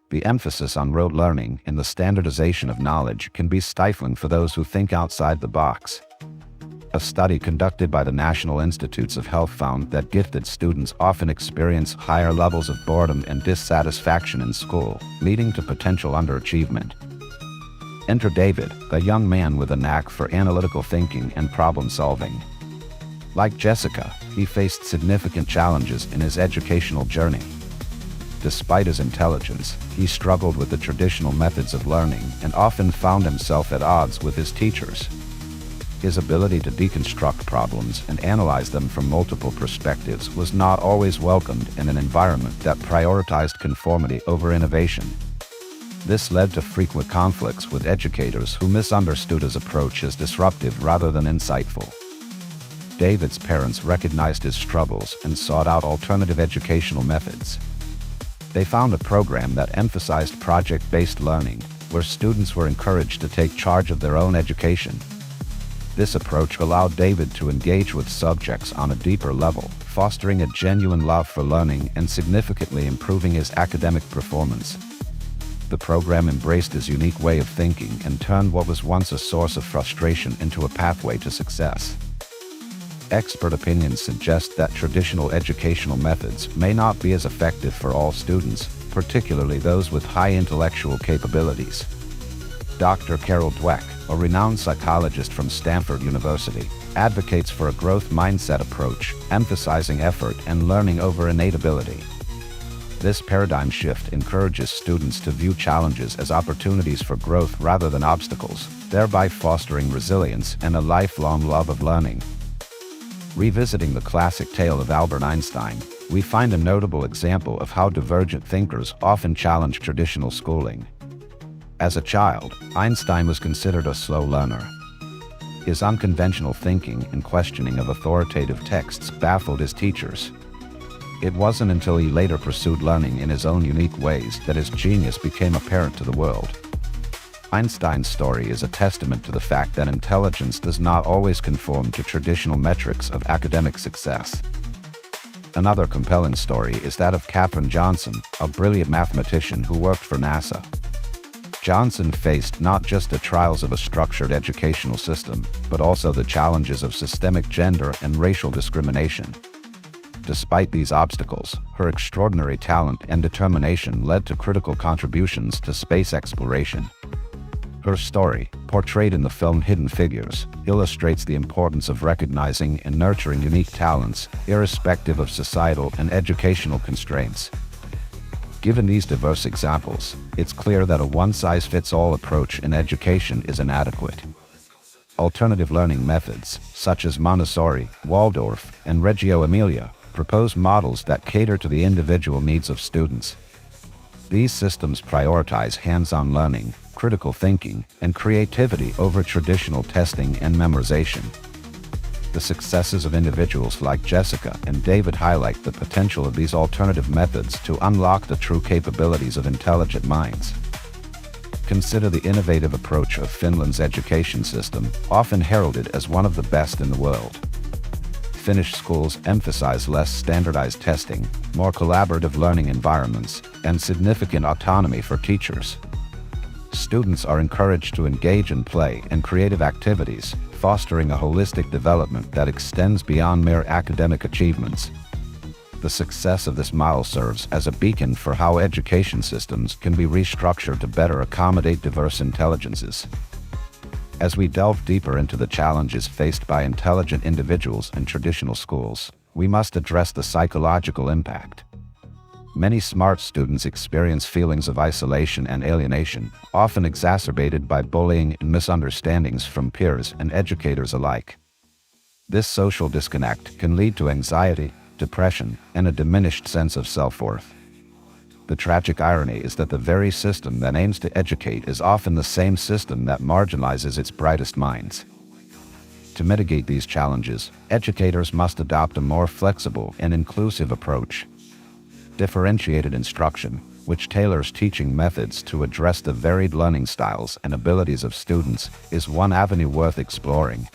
The emphasis on rote learning and the standardization of knowledge can be stifling for those who think outside the box. A study conducted by the National Institutes of Health found that gifted students often experience higher levels of boredom and dissatisfaction in school, leading to potential underachievement. Enter David, a young man with a knack for analytical thinking and problem solving. Like Jessica, he faced significant challenges in his educational journey. Despite his intelligence, he struggled with the traditional methods of learning and often found himself at odds with his teachers. His ability to deconstruct problems and analyze them from multiple perspectives was not always welcomed in an environment that prioritized conformity over innovation. This led to frequent conflicts with educators who misunderstood his approach as disruptive rather than insightful. David's parents recognized his struggles and sought out alternative educational methods. They found a program that emphasized project-based learning, where students were encouraged to take charge of their own education. This approach allowed David to engage with subjects on a deeper level, fostering a genuine love for learning and significantly improving his academic performance. The program embraced his unique way of thinking and turned what was once a source of frustration into a pathway to success. Expert opinions suggest that traditional educational methods may not be as effective for all students, particularly those with high intellectual capabilities. Dr. Carol Dweck, a renowned psychologist from Stanford University, advocates for a growth mindset approach, emphasizing effort and learning over innate ability. This paradigm shift encourages students to view challenges as opportunities for growth rather than obstacles, thereby fostering resilience and a lifelong love of learning. Revisiting the classic tale of Albert Einstein, we find a notable example of how divergent thinkers often challenge traditional schooling. As a child, Einstein was considered a slow learner. His unconventional thinking and questioning of authoritative texts baffled his teachers. It wasn't until he later pursued learning in his own unique ways that his genius became apparent to the world. Einstein's story is a testament to the fact that intelligence does not always conform to traditional metrics of academic success. Another compelling story is that of Katherine Johnson, a brilliant mathematician who worked for NASA. Johnson faced not just the trials of a structured educational system, but also the challenges of systemic gender and racial discrimination. Despite these obstacles, her extraordinary talent and determination led to critical contributions to space exploration. Her story, portrayed in the film Hidden Figures, illustrates the importance of recognizing and nurturing unique talents, irrespective of societal and educational constraints. Given these diverse examples, it's clear that a one-size-fits-all approach in education is inadequate. Alternative learning methods, such as Montessori, Waldorf, and Reggio Emilia, propose models that cater to the individual needs of students. These systems prioritize hands-on learning, critical thinking, and creativity over traditional testing and memorization. The successes of individuals like Jessica and David highlight the potential of these alternative methods to unlock the true capabilities of intelligent minds. Consider the innovative approach of Finland's education system, often heralded as one of the best in the world. Finnish schools emphasize less standardized testing, more collaborative learning environments, and significant autonomy for teachers. Students are encouraged to engage in play and creative activities, fostering a holistic development that extends beyond mere academic achievements. The success of this model serves as a beacon for how education systems can be restructured to better accommodate diverse intelligences. As we delve deeper into the challenges faced by intelligent individuals in traditional schools, we must address the psychological impact. Many smart students experience feelings of isolation and alienation, often exacerbated by bullying and misunderstandings from peers and educators alike. This social disconnect can lead to anxiety, depression, and a diminished sense of self-worth. The tragic irony is that the very system that aims to educate is often the same system that marginalizes its brightest minds. To mitigate these challenges, educators must adopt a more flexible and inclusive approach. Differentiated instruction, which tailors teaching methods to address the varied learning styles and abilities of students, is one avenue worth exploring.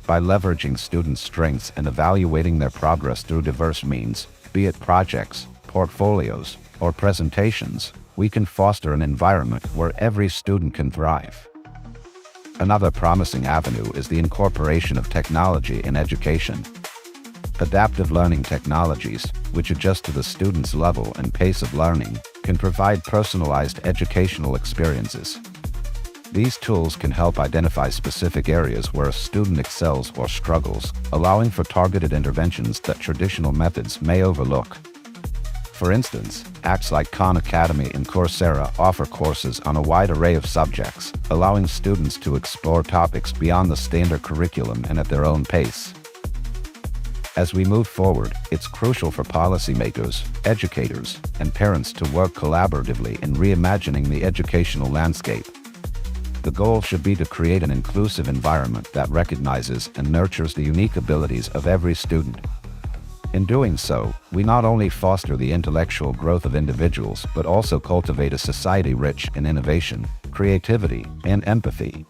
By leveraging students' strengths and evaluating their progress through diverse means, be it projects, portfolios, or presentations, we can foster an environment where every student can thrive. Another promising avenue is the incorporation of technology in education. Adaptive learning technologies, which adjust to the student's level and pace of learning, can provide personalized educational experiences. These tools can help identify specific areas where a student excels or struggles, allowing for targeted interventions that traditional methods may overlook. For instance, apps like Khan Academy and Coursera offer courses on a wide array of subjects, allowing students to explore topics beyond the standard curriculum and at their own pace. As we move forward, it's crucial for policymakers, educators, and parents to work collaboratively in reimagining the educational landscape. The goal should be to create an inclusive environment that recognizes and nurtures the unique abilities of every student. In doing so, we not only foster the intellectual growth of individuals but also cultivate a society rich in innovation, creativity, and empathy.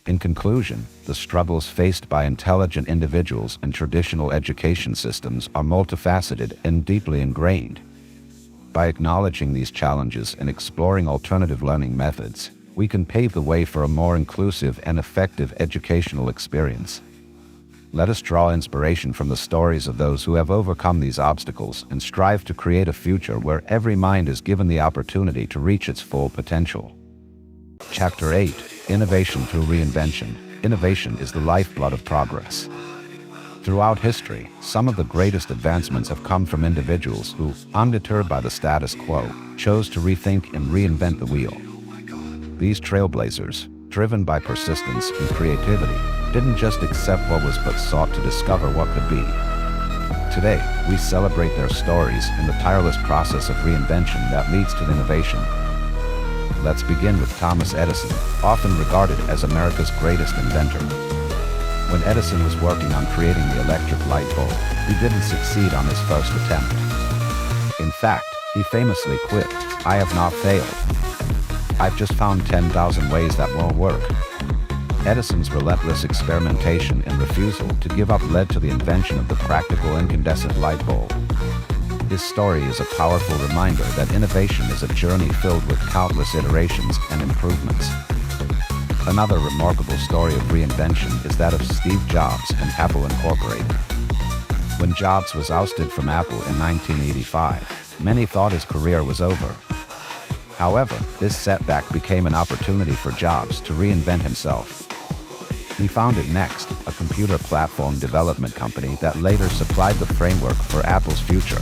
In conclusion, the struggles faced by intelligent individuals in traditional education systems are multifaceted and deeply ingrained. By acknowledging these challenges and exploring alternative learning methods, we can pave the way for a more inclusive and effective educational experience. Let us draw inspiration from the stories of those who have overcome these obstacles and strive to create a future where every mind is given the opportunity to reach its full potential. Chapter 8: Innovation through Reinvention. Innovation is the lifeblood of progress. Throughout history, some of the greatest advancements have come from individuals who, undeterred by the status quo, chose to rethink and reinvent the wheel. These trailblazers, driven by persistence and creativity, didn't just accept what was but sought to discover what could be. Today, we celebrate their stories and the tireless process of reinvention that leads to innovation. Let's begin with Thomas Edison, often regarded as America's greatest inventor. When Edison was working on creating the electric light bulb, he didn't succeed on his first attempt. In fact, he famously quipped, "I have not failed. I've just found 10,000 ways that won't work." Edison's relentless experimentation and refusal to give up led to the invention of the practical incandescent light bulb. His story is a powerful reminder that innovation is a journey filled with countless iterations and improvements. Another remarkable story of reinvention is that of Steve Jobs and Apple Incorporated. When Jobs was ousted from Apple in 1985, many thought his career was over. However, this setback became an opportunity for Jobs to reinvent himself. He founded Next, a computer platform development company that later supplied the framework for Apple's future.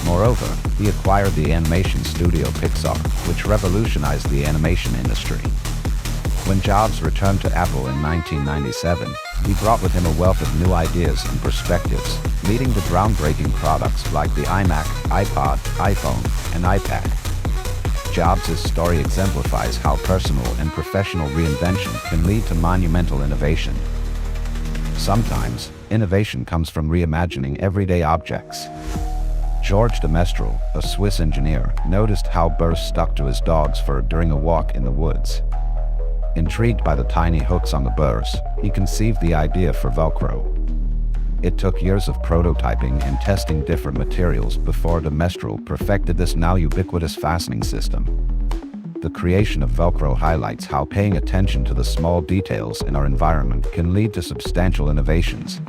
Moreover, he acquired the animation studio Pixar, which revolutionized the animation industry. When Jobs returned to Apple in 1997, He brought with him a wealth of new ideas and perspectives, leading to groundbreaking products like the iMac, iPod, iPhone, and iPad. Jobs' story exemplifies how personal and professional reinvention can lead to monumental innovation. Sometimes, innovation comes from reimagining everyday objects. George de Mestral, a Swiss engineer, noticed how burrs stuck to his dog's fur during a walk in the woods. Intrigued by the tiny hooks on the burrs, he conceived the idea for Velcro. It took years of prototyping and testing different materials before de Mestral perfected this now ubiquitous fastening system. The creation of Velcro highlights how paying attention to the small details in our environment can lead to substantial innovations.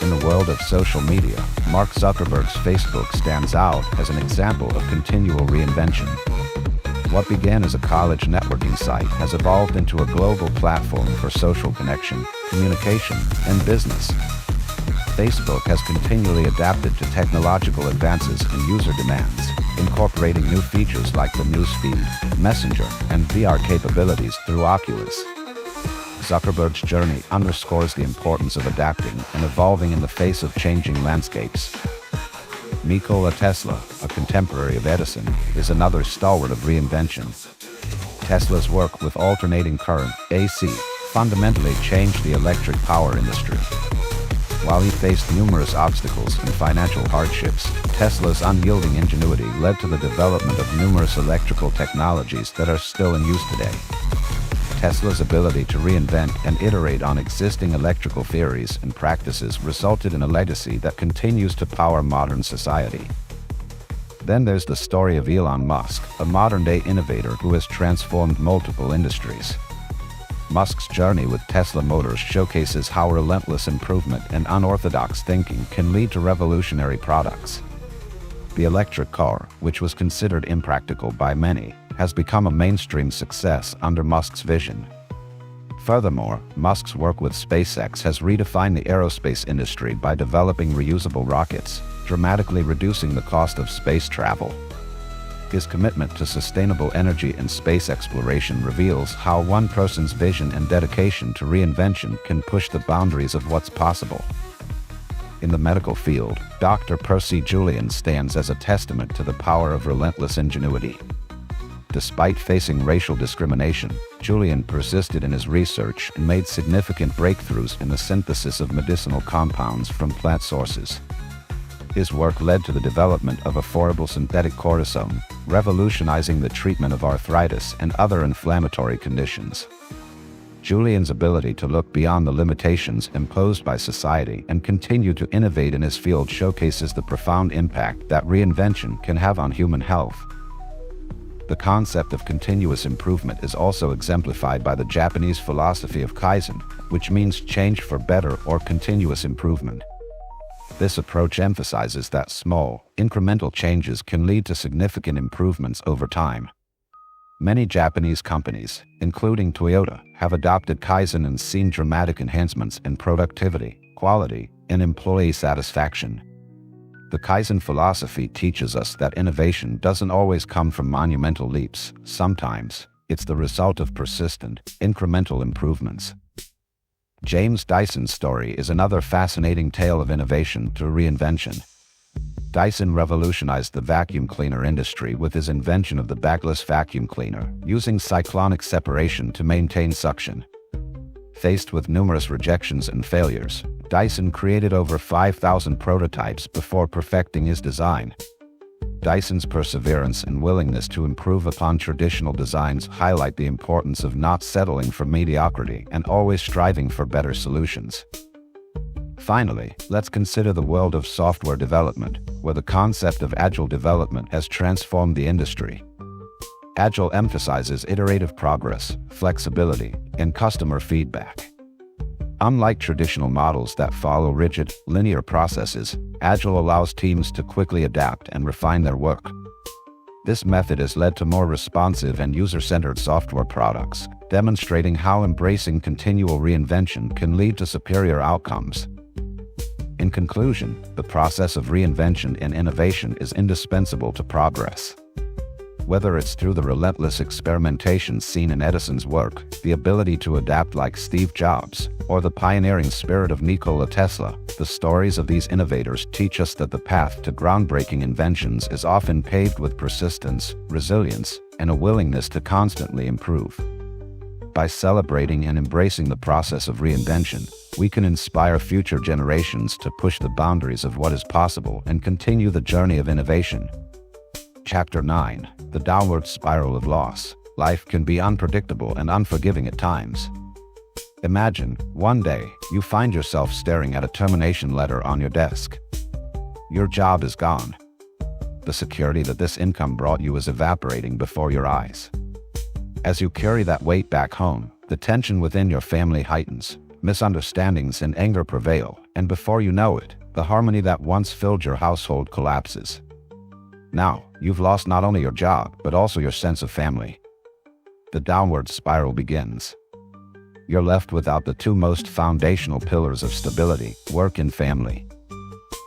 In the world of social media, Mark Zuckerberg's Facebook stands out as an example of continual reinvention. What began as a college networking site has evolved into a global platform for social connection, communication, and business. Facebook has continually adapted to technological advances and user demands, incorporating new features like the newsfeed, Messenger, and VR capabilities through Oculus. Zuckerberg's journey underscores the importance of adapting and evolving in the face of changing landscapes. Nikola Tesla, a contemporary of Edison, is another stalwart of reinvention. Tesla's work with alternating current, AC, fundamentally changed the electric power industry. While he faced numerous obstacles and financial hardships, Tesla's unyielding ingenuity led to the development of numerous electrical technologies that are still in use today. Tesla's ability to reinvent and iterate on existing electrical theories and practices resulted in a legacy that continues to power modern society. Then there's the story of Elon Musk, a modern-day innovator who has transformed multiple industries. Musk's journey with Tesla Motors showcases how relentless improvement and unorthodox thinking can lead to revolutionary products. The electric car, which was considered impractical by many, has become a mainstream success under Musk's vision. Furthermore, Musk's work with SpaceX has redefined the aerospace industry by developing reusable rockets, dramatically reducing the cost of space travel. His commitment to sustainable energy and space exploration reveals how one person's vision and dedication to reinvention can push the boundaries of what's possible. In the medical field, Dr. Percy Julian stands as a testament to the power of relentless ingenuity. Despite facing racial discrimination, Julian persisted in his research and made significant breakthroughs in the synthesis of medicinal compounds from plant sources. His work led to the development of affordable synthetic cortisone, revolutionizing the treatment of arthritis and other inflammatory conditions. Julian's ability to look beyond the limitations imposed by society and continue to innovate in his field showcases the profound impact that reinvention can have on human health. The concept of continuous improvement is also exemplified by the Japanese philosophy of Kaizen, which means change for better or continuous improvement. This approach emphasizes that small, incremental changes can lead to significant improvements over time. Many Japanese companies, including Toyota, have adopted Kaizen and seen dramatic enhancements in productivity, quality, and employee satisfaction. The Kaizen philosophy teaches us that innovation doesn't always come from monumental leaps. Sometimes, it's the result of persistent, incremental improvements. James Dyson's story is another fascinating tale of innovation through reinvention. Dyson revolutionized the vacuum cleaner industry with his invention of the bagless vacuum cleaner, using cyclonic separation to maintain suction. Faced with numerous rejections and failures, Dyson created over 5,000 prototypes before perfecting his design. Dyson's perseverance and willingness to improve upon traditional designs highlight the importance of not settling for mediocrity and always striving for better solutions. Finally, let's consider the world of software development, where the concept of agile development has transformed the industry. Agile emphasizes iterative progress, flexibility, and customer feedback. Unlike traditional models that follow rigid, linear processes, Agile allows teams to quickly adapt and refine their work. This method has led to more responsive and user-centered software products, demonstrating how embracing continual reinvention can lead to superior outcomes. In conclusion, the process of reinvention and innovation is indispensable to progress. Whether it's through the relentless experimentation seen in Edison's work, the ability to adapt like Steve Jobs, or the pioneering spirit of Nikola Tesla, the stories of these innovators teach us that the path to groundbreaking inventions is often paved with persistence, resilience, and a willingness to constantly improve. By celebrating and embracing the process of reinvention, we can inspire future generations to push the boundaries of what is possible and continue the journey of innovation. Chapter 9. The Downward Spiral of Loss. Life can be unpredictable and unforgiving at times. Imagine, one day, you find yourself staring at a termination letter on your desk. Your job is gone. The security that this income brought you is evaporating before your eyes. As you carry that weight back home, the tension within your family heightens, misunderstandings and anger prevail, and before you know it, the harmony that once filled your household collapses. Now, you've lost not only your job, but also your sense of family. The downward spiral begins. You're left without the two most foundational pillars of stability, work and family.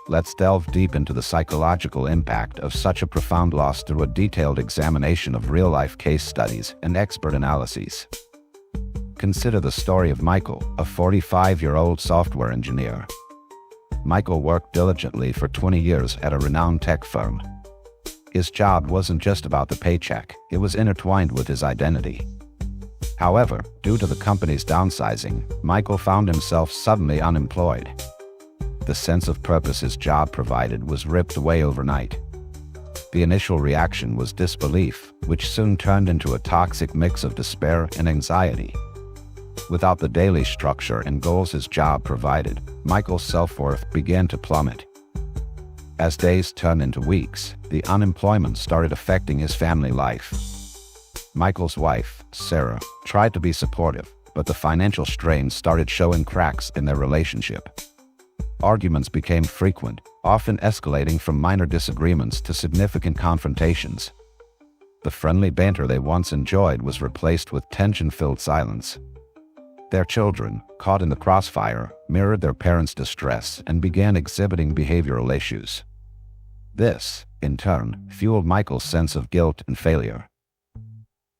Let's delve deep into the psychological impact of such a profound loss through a detailed examination of real-life case studies and expert analyses. Consider the story of Michael, a 45-year-old software engineer. Michael worked diligently for 20 years at a renowned tech firm. His job wasn't just about the paycheck, it was intertwined with his identity. However, due to the company's downsizing, Michael found himself suddenly unemployed. The sense of purpose his job provided was ripped away overnight. The initial reaction was disbelief, which soon turned into a toxic mix of despair and anxiety. Without the daily structure and goals his job provided, Michael's self-worth began to plummet. As days turned into weeks, the unemployment started affecting his family life. Michael's wife, Sarah, tried to be supportive, but the financial strain started showing cracks in their relationship. Arguments became frequent, often escalating from minor disagreements to significant confrontations. The friendly banter they once enjoyed was replaced with tension-filled silence. Their children, caught in the crossfire, mirrored their parents' distress and began exhibiting behavioral issues. This, in turn, fueled Michael's sense of guilt and failure.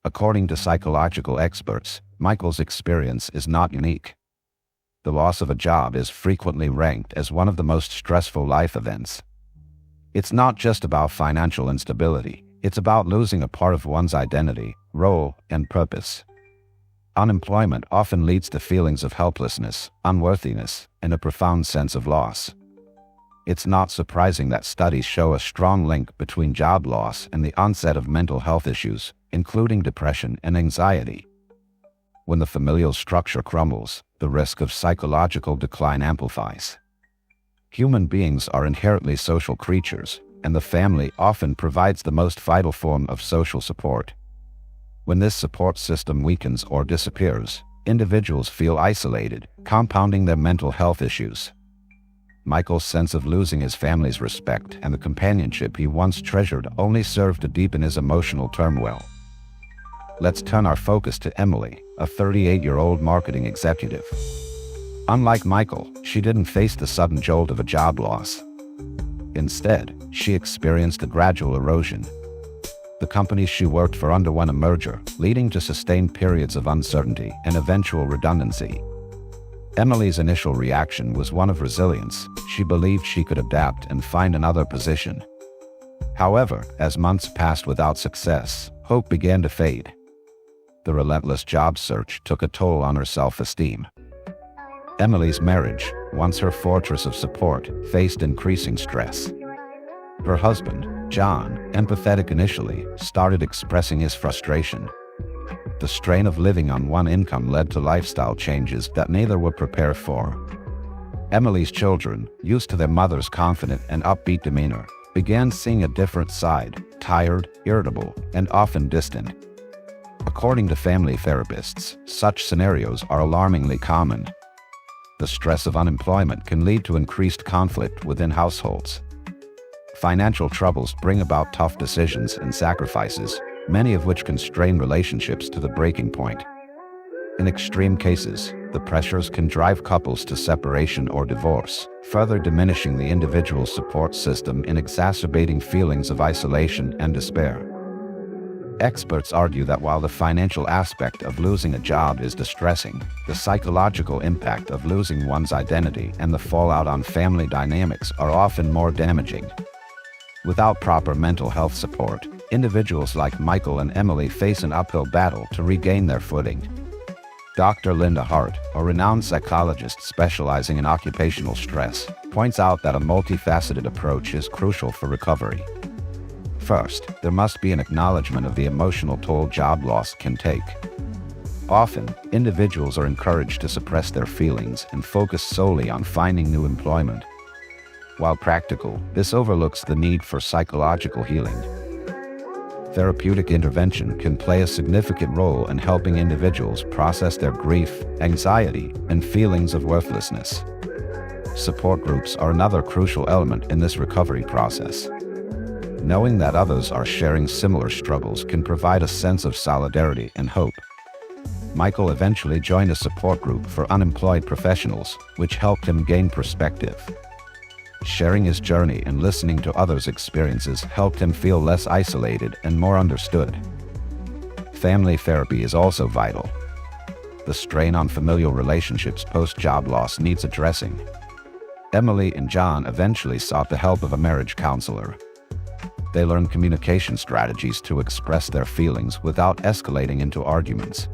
According to psychological experts, Michael's experience is not unique. The loss of a job is frequently ranked as one of the most stressful life events. It's not just about financial instability, it's about losing a part of one's identity, role, and purpose. Unemployment often leads to feelings of helplessness, unworthiness, and a profound sense of loss. It's not surprising that studies show a strong link between job loss and the onset of mental health issues, including depression and anxiety. When the familial structure crumbles, the risk of psychological decline amplifies. Human beings are inherently social creatures, and the family often provides the most vital form of social support. When this support system weakens or disappears, individuals feel isolated, compounding their mental health issues. Michael's sense of losing his family's respect and the companionship he once treasured only served to deepen his emotional turmoil. Let's turn our focus to Emily, a 38-year-old marketing executive. Unlike Michael, she didn't face the sudden jolt of a job loss. Instead, she experienced a gradual erosion. The companies she worked for underwent a merger, leading to sustained periods of uncertainty and eventual redundancy. Emily's initial reaction was one of resilience. She believed she could adapt and find another position. However, as months passed without success, hope began to fade. The relentless job search took a toll on her self-esteem. Emily's marriage, once her fortress of support, faced increasing stress. Her husband, John, empathetic initially, started expressing his frustration. The strain of living on one income led to lifestyle changes that neither were prepared for. Emily's children, used to their mother's confident and upbeat demeanor, began seeing a different side, tired, irritable, and often distant. According to family therapists, such scenarios are alarmingly common. The stress of unemployment can lead to increased conflict within households. Financial troubles bring about tough decisions and sacrifices, many of which can strain relationships to the breaking point. In extreme cases, the pressures can drive couples to separation or divorce, further diminishing the individual's support system and exacerbating feelings of isolation and despair. Experts argue that while the financial aspect of losing a job is distressing, the psychological impact of losing one's identity and the fallout on family dynamics are often more damaging. Without proper mental health support, individuals like Michael and Emily face an uphill battle to regain their footing. Dr. Linda Hart, a renowned psychologist specializing in occupational stress, points out that a multifaceted approach is crucial for recovery. First, there must be an acknowledgement of the emotional toll job loss can take. Often, individuals are encouraged to suppress their feelings and focus solely on finding new employment. While practical, this overlooks the need for psychological healing. Therapeutic intervention can play a significant role in helping individuals process their grief, anxiety, and feelings of worthlessness. Support groups are another crucial element in this recovery process. Knowing that others are sharing similar struggles can provide a sense of solidarity and hope. Michael eventually joined a support group for unemployed professionals, which helped him gain perspective. Sharing his journey and listening to others' experiences helped him feel less isolated and more understood. Family therapy is also vital. The strain on familial relationships post-job loss needs addressing. Emily and John eventually sought the help of a marriage counselor. They learned communication strategies to express their feelings without escalating into arguments.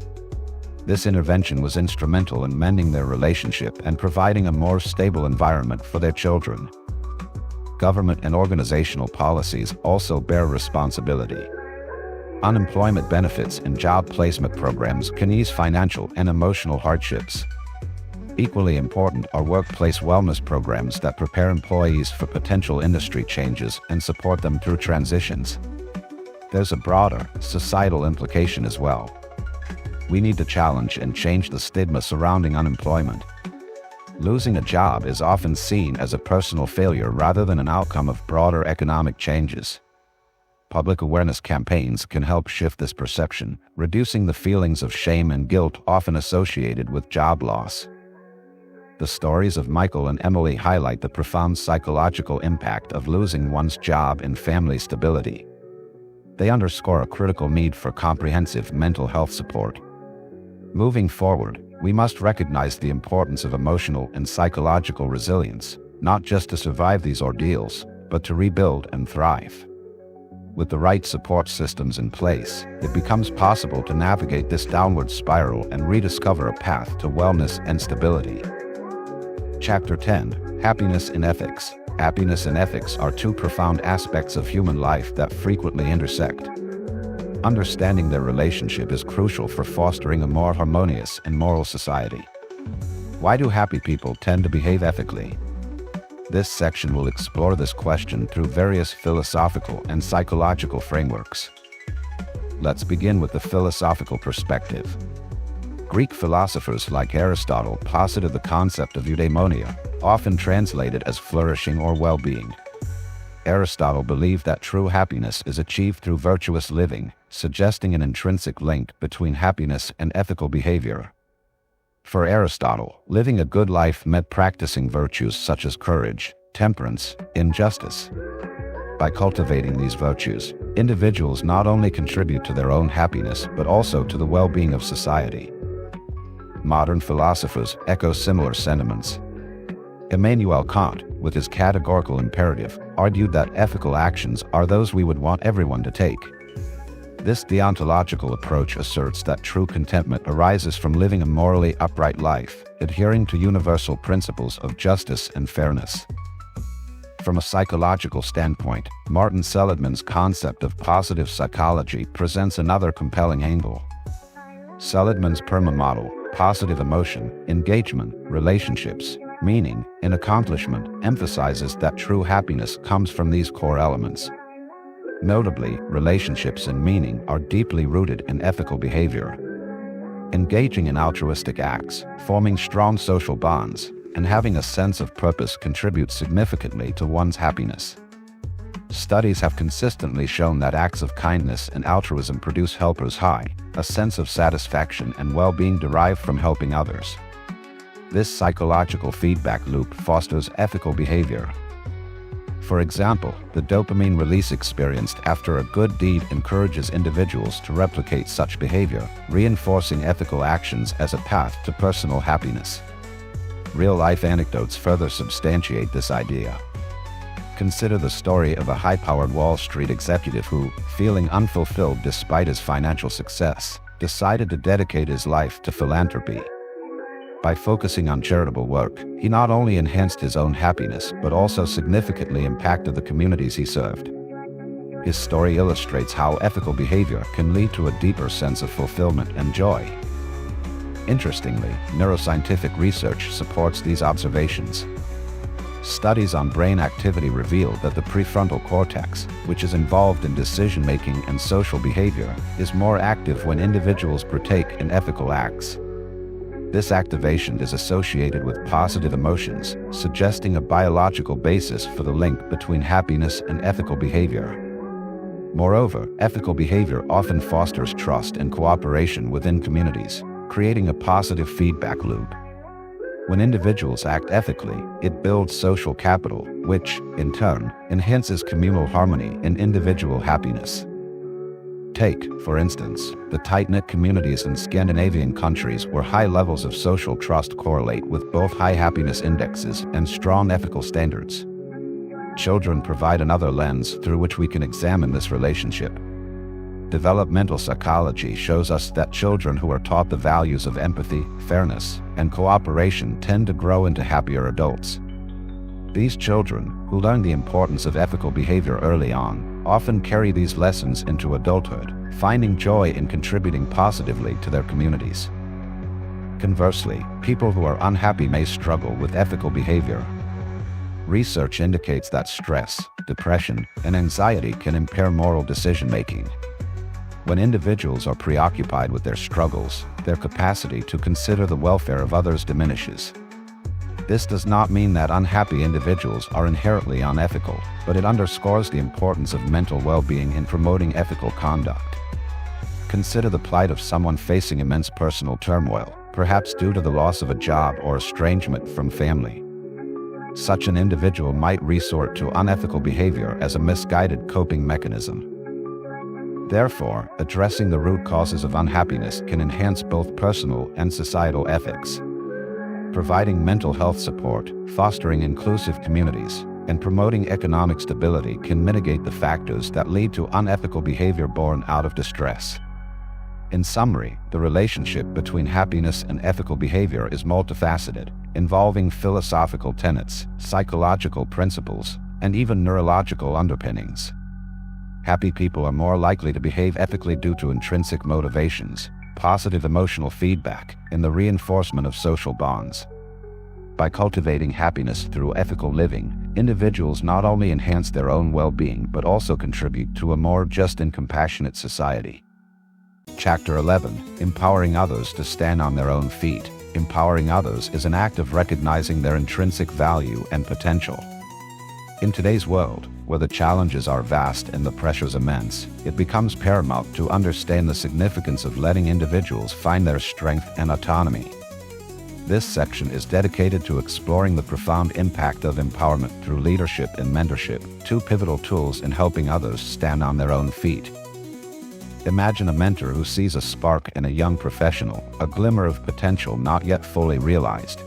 This intervention was instrumental in mending their relationship and providing a more stable environment for their children. Government and organizational policies also bear responsibility. Unemployment benefits and job placement programs can ease financial and emotional hardships. Equally important are workplace wellness programs that prepare employees for potential industry changes and support them through transitions. There's a broader, societal implication as well. We need to challenge and change the stigma surrounding unemployment. Losing a job is often seen as a personal failure rather than an outcome of broader economic changes. Public awareness campaigns can help shift this perception, reducing the feelings of shame and guilt often associated with job loss. The stories of Michael and Emily highlight the profound psychological impact of losing one's job and family stability. They underscore a critical need for comprehensive mental health support. Moving forward, we must recognize the importance of emotional and psychological resilience, not just to survive these ordeals, but to rebuild and thrive. With the right support systems in place, it becomes possible to navigate this downward spiral and rediscover a path to wellness and stability. Chapter 10: Happiness in Ethics. Happiness and ethics are two profound aspects of human life that frequently intersect. Understanding their relationship is crucial for fostering a more harmonious and moral society. Why do happy people tend to behave ethically? This section will explore this question through various philosophical and psychological frameworks. Let's begin with the philosophical perspective. Greek philosophers like Aristotle posited the concept of eudaimonia, often translated as flourishing or well-being. Aristotle believed that true happiness is achieved through virtuous living, suggesting an intrinsic link between happiness and ethical behavior. For Aristotle, living a good life meant practicing virtues such as courage, temperance, and justice. By cultivating these virtues, individuals not only contribute to their own happiness but also to the well-being of society. Modern philosophers echo similar sentiments. Immanuel Kant, with his categorical imperative, argued that ethical actions are those we would want everyone to take. This deontological approach asserts that true contentment arises from living a morally upright life, adhering to universal principles of justice and fairness. From a psychological standpoint, Martin Seligman's concept of positive psychology presents another compelling angle. Seligman's PERMA model, positive emotion, engagement, relationships, meaning, and accomplishment, emphasizes that true happiness comes from these core elements. Notably, relationships and meaning are deeply rooted in ethical behavior. Engaging in altruistic acts, forming strong social bonds, and having a sense of purpose contribute significantly to one's happiness. Studies have consistently shown that acts of kindness and altruism produce helper's high, a sense of satisfaction and well-being derived from helping others. This psychological feedback loop fosters ethical behavior. For example, the dopamine release experienced after a good deed encourages individuals to replicate such behavior, reinforcing ethical actions as a path to personal happiness. Real-life anecdotes further substantiate this idea. Consider the story of a high-powered Wall Street executive who, feeling unfulfilled despite his financial success, decided to dedicate his life to philanthropy. By focusing on charitable work, he not only enhanced his own happiness but also significantly impacted the communities he served. His story illustrates how ethical behavior can lead to a deeper sense of fulfillment and joy. Interestingly, neuroscientific research supports these observations. Studies on brain activity reveal that the prefrontal cortex, which is involved in decision-making and social behavior, is more active when individuals partake in ethical acts. This activation is associated with positive emotions, suggesting a biological basis for the link between happiness and ethical behavior. Moreover, ethical behavior often fosters trust and cooperation within communities, creating a positive feedback loop. When individuals act ethically, it builds social capital, which, in turn, enhances communal harmony and individual happiness. Take, for instance, the tight-knit communities in Scandinavian countries where high levels of social trust correlate with both high happiness indexes and strong ethical standards. Children provide another lens through which we can examine this relationship. Developmental psychology shows us that children who are taught the values of empathy, fairness, and cooperation tend to grow into happier adults. These children, who learn the importance of ethical behavior early on, often carry these lessons into adulthood, finding joy in contributing positively to their communities. Conversely, people who are unhappy may struggle with ethical behavior. Research indicates that stress, depression, and anxiety can impair moral decision-making. When individuals are preoccupied with their struggles, their capacity to consider the welfare of others diminishes. This does not mean that unhappy individuals are inherently unethical, but it underscores the importance of mental well-being in promoting ethical conduct. Consider the plight of someone facing immense personal turmoil, perhaps due to the loss of a job or estrangement from family. Such an individual might resort to unethical behavior as a misguided coping mechanism. Therefore, addressing the root causes of unhappiness can enhance both personal and societal ethics. Providing mental health support, fostering inclusive communities, and promoting economic stability can mitigate the factors that lead to unethical behavior born out of distress. In summary, the relationship between happiness and ethical behavior is multifaceted, involving philosophical tenets, psychological principles, and even neurological underpinnings. Happy people are more likely to behave ethically due to intrinsic motivations, positive emotional feedback, and the reinforcement of social bonds. By cultivating happiness through ethical living, individuals not only enhance their own well-being but also contribute to a more just and compassionate society. Chapter 11: Empowering others to stand on their own feet. Empowering others is an act of recognizing their intrinsic value and potential. In today's world, where the challenges are vast and the pressures immense, it becomes paramount to understand the significance of letting individuals find their strength and autonomy. This section is dedicated to exploring the profound impact of empowerment through leadership and mentorship, two pivotal tools in helping others stand on their own feet. Imagine a mentor who sees a spark in a young professional, a glimmer of potential not yet fully realized.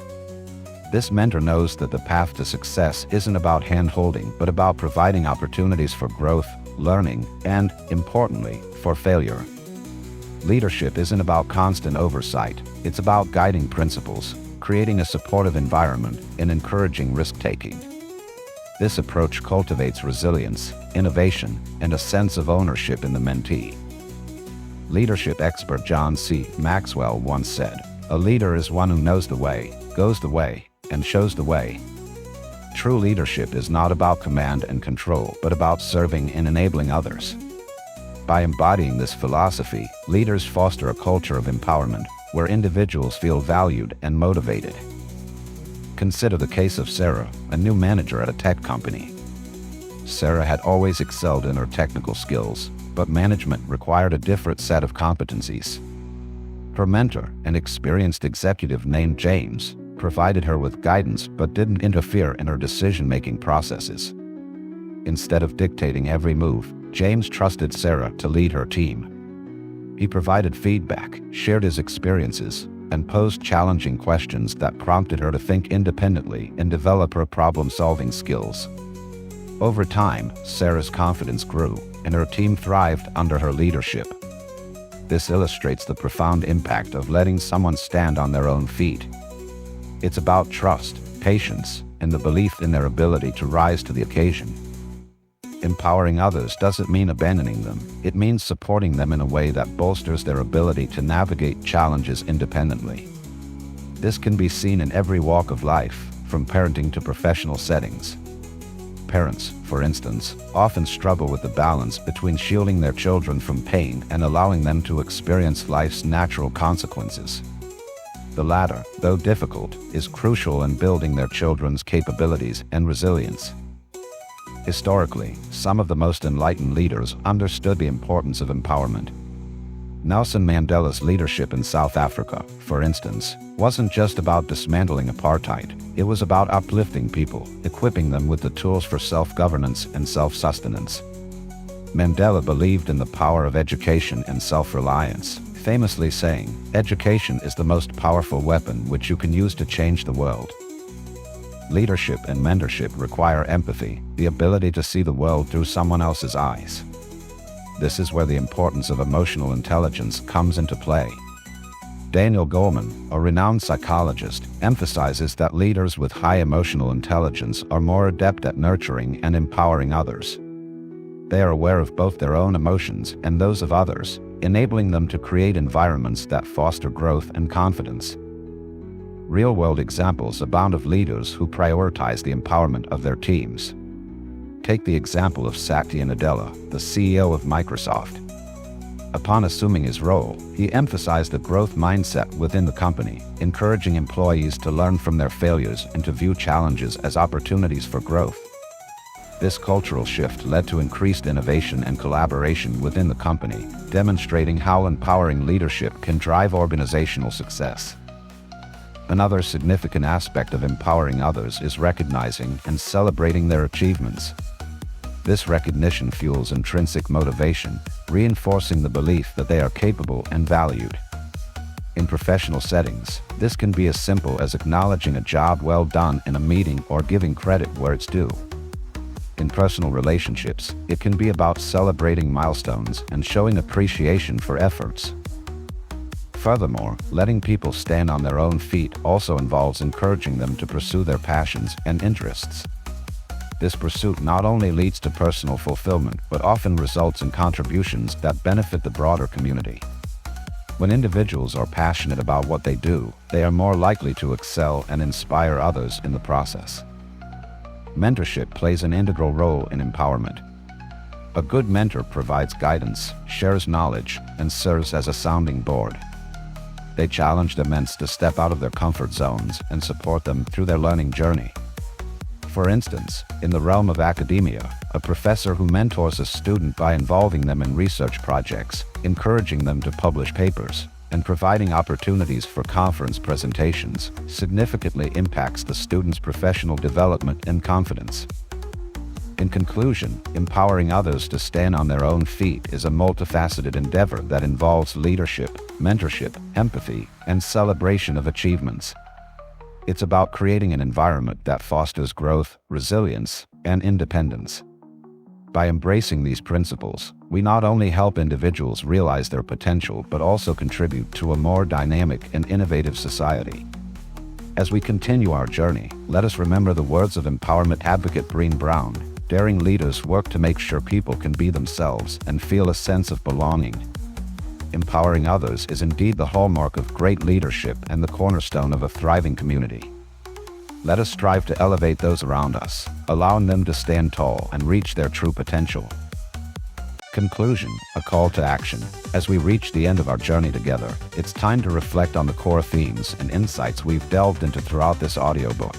This mentor knows that the path to success isn't about hand-holding, but about providing opportunities for growth, learning, and, importantly, for failure. Leadership isn't about constant oversight, it's about guiding principles, creating a supportive environment, and encouraging risk-taking. This approach cultivates resilience, innovation, and a sense of ownership in the mentee. Leadership expert John C. Maxwell once said, "A leader is one who knows the way, goes the way, and shows the way." True leadership is not about command and control, but about serving and enabling others. By embodying this philosophy, leaders foster a culture of empowerment, where individuals feel valued and motivated. Consider the case of Sarah, a new manager at a tech company. Sarah had always excelled in her technical skills, but management required a different set of competencies. Her mentor, an experienced executive named James, provided her with guidance but didn't interfere in her decision-making processes. Instead of dictating every move, James trusted Sarah to lead her team. He provided feedback, shared his experiences, and posed challenging questions that prompted her to think independently and develop her problem-solving skills. Over time, Sarah's confidence grew, and her team thrived under her leadership. This illustrates the profound impact of letting someone stand on their own feet. It's about trust, patience, and the belief in their ability to rise to the occasion. Empowering others doesn't mean abandoning them. It means supporting them in a way that bolsters their ability to navigate challenges independently. This can be seen in every walk of life, from parenting to professional settings. Parents, for instance, often struggle with the balance between shielding their children from pain and allowing them to experience life's natural consequences. The latter, though difficult, is crucial in building their children's capabilities and resilience. Historically, some of the most enlightened leaders understood the importance of empowerment. Nelson Mandela's leadership in South Africa, for instance, wasn't just about dismantling apartheid. It was about uplifting people, equipping them with the tools for self-governance and self-sustenance. Mandela believed in the power of education and self-reliance, famously saying, "Education is the most powerful weapon which you can use to change the world." Leadership and mentorship require empathy, the ability to see the world through someone else's eyes. This is where the importance of emotional intelligence comes into play. Daniel Goleman, a renowned psychologist, emphasizes that leaders with high emotional intelligence are more adept at nurturing and empowering others. They are aware of both their own emotions and those of others, enabling them to create environments that foster growth and confidence. Real-world examples abound of leaders who prioritize the empowerment of their teams. Take the example of Satya Nadella, the CEO of Microsoft. Upon assuming his role, he emphasized a growth mindset within the company, encouraging employees to learn from their failures and to view challenges as opportunities for growth. This cultural shift led to increased innovation and collaboration within the company, demonstrating how empowering leadership can drive organizational success. Another significant aspect of empowering others is recognizing and celebrating their achievements. This recognition fuels intrinsic motivation, reinforcing the belief that they are capable and valued. In professional settings, this can be as simple as acknowledging a job well done in a meeting or giving credit where it's due. In personal relationships, it can be about celebrating milestones and showing appreciation for efforts. Furthermore, letting people stand on their own feet also involves encouraging them to pursue their passions and interests. This pursuit not only leads to personal fulfillment, but often results in contributions that benefit the broader community. When individuals are passionate about what they do, they are more likely to excel and inspire others in the process. Mentorship plays an integral role in empowerment. A good mentor provides guidance, shares knowledge, and serves as a sounding board. They challenge their mentors to step out of their comfort zones and support them through their learning journey. For instance, in the realm of academia, a professor who mentors a student by involving them in research projects, encouraging them to publish papers, and providing opportunities for conference presentations, significantly impacts the student's professional development and confidence. In conclusion, empowering others to stand on their own feet is a multifaceted endeavor that involves leadership, mentorship, empathy, and celebration of achievements. It's about creating an environment that fosters growth, resilience, and independence. By embracing these principles, we not only help individuals realize their potential but also contribute to a more dynamic and innovative society. As we continue our journey, let us remember the words of empowerment advocate Brené Brown: daring leaders work to make sure people can be themselves and feel a sense of belonging. Empowering others is indeed the hallmark of great leadership and the cornerstone of a thriving community. Let us strive to elevate those around us, allowing them to stand tall and reach their true potential. Conclusion, a call to action. As we reach the end of our journey together, it's time to reflect on the core themes and insights we've delved into throughout this audiobook.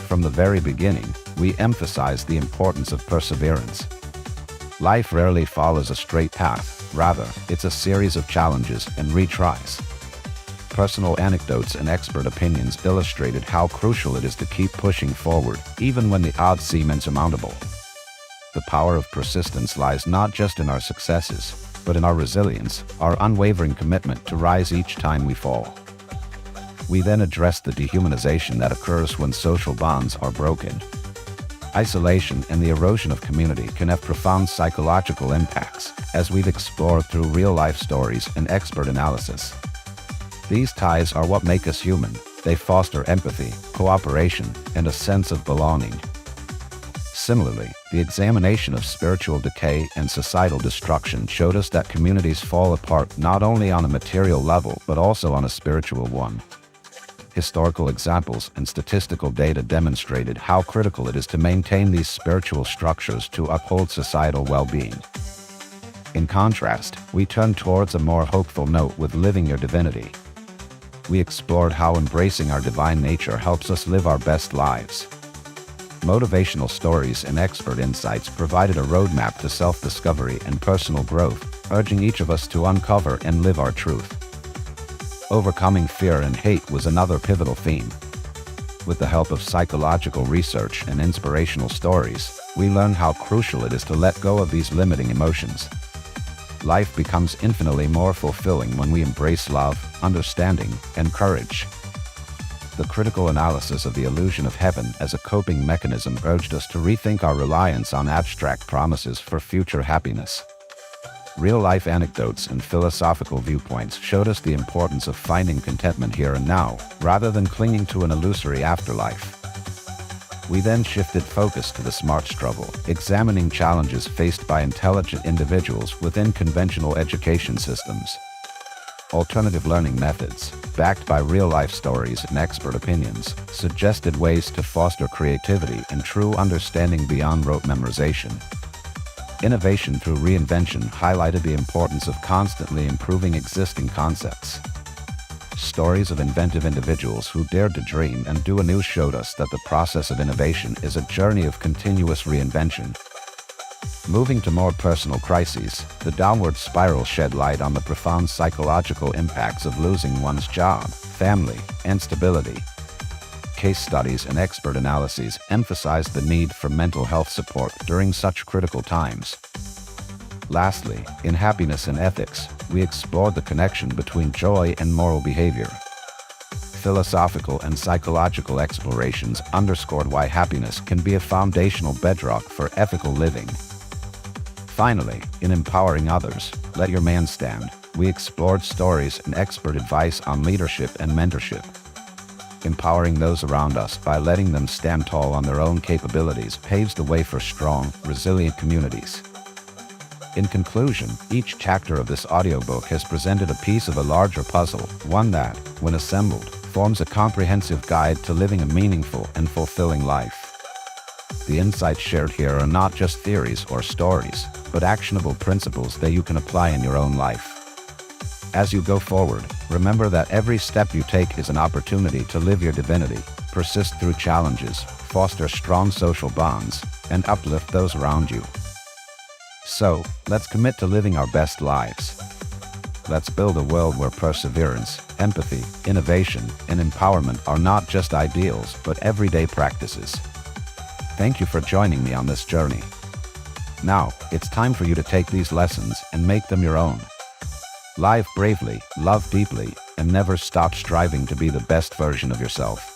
From the very beginning, we emphasized the importance of perseverance. Life rarely follows a straight path. Rather, it's a series of challenges and retries. Personal anecdotes and expert opinions illustrated how crucial it is to keep pushing forward, even when the odds seem insurmountable. The power of persistence lies not just in our successes, but in our resilience, our unwavering commitment to rise each time we fall. We then address the dehumanization that occurs when social bonds are broken. Isolation and the erosion of community can have profound psychological impacts, as we've explored through real-life stories and expert analysis. These ties are what make us human. They foster empathy, cooperation, and a sense of belonging. Similarly, the examination of spiritual decay and societal destruction showed us that communities fall apart not only on a material level but also on a spiritual one. Historical examples and statistical data demonstrated how critical it is to maintain these spiritual structures to uphold societal well-being. In contrast, we turn towards a more hopeful note with Living Your Divinity. We explored how embracing our divine nature helps us live our best lives. Motivational stories and expert insights provided a roadmap to self-discovery and personal growth, urging each of us to uncover and live our truth. Overcoming fear and hate was another pivotal theme. With the help of psychological research and inspirational stories, we learn how crucial it is to let go of these limiting emotions. Life becomes infinitely more fulfilling when we embrace love, understanding, and courage. The critical analysis of the illusion of heaven as a coping mechanism urged us to rethink our reliance on abstract promises for future happiness. Real-life anecdotes and philosophical viewpoints showed us the importance of finding contentment here and now, rather than clinging to an illusory afterlife. We then shifted focus to the smart struggle, examining challenges faced by intelligent individuals within conventional education systems. Alternative learning methods, backed by real-life stories and expert opinions, suggested ways to foster creativity and true understanding beyond rote memorization. Innovation through reinvention highlighted the importance of constantly improving existing concepts. Stories of inventive individuals who dared to dream and do anew showed us that the process of innovation is a journey of continuous reinvention. Moving to more personal crises, the downward spiral shed light on the profound psychological impacts of losing one's job, family, and stability. Case studies and expert analyses emphasized the need for mental health support during such critical times. Lastly, in happiness and ethics, we explored the connection between joy and moral behavior. Philosophical and psychological explorations underscored why happiness can be a foundational bedrock for ethical living. Finally, in empowering others, Let Your Man Stand, we explored stories and expert advice on leadership and mentorship. Empowering those around us by letting them stand tall on their own capabilities paves the way for strong, resilient communities. In conclusion, each chapter of this audiobook has presented a piece of a larger puzzle, one that, when assembled, forms a comprehensive guide to living a meaningful and fulfilling life. The insights shared here are not just theories or stories, but actionable principles that you can apply in your own life. As you go forward, remember that every step you take is an opportunity to live your divinity, persist through challenges, foster strong social bonds, and uplift those around you. So, let's commit to living our best lives. Let's build a world where perseverance, empathy, innovation, and empowerment are not just ideals, but everyday practices. Thank you for joining me on this journey. Now, it's time for you to take these lessons and make them your own. Live bravely, love deeply, and never stop striving to be the best version of yourself.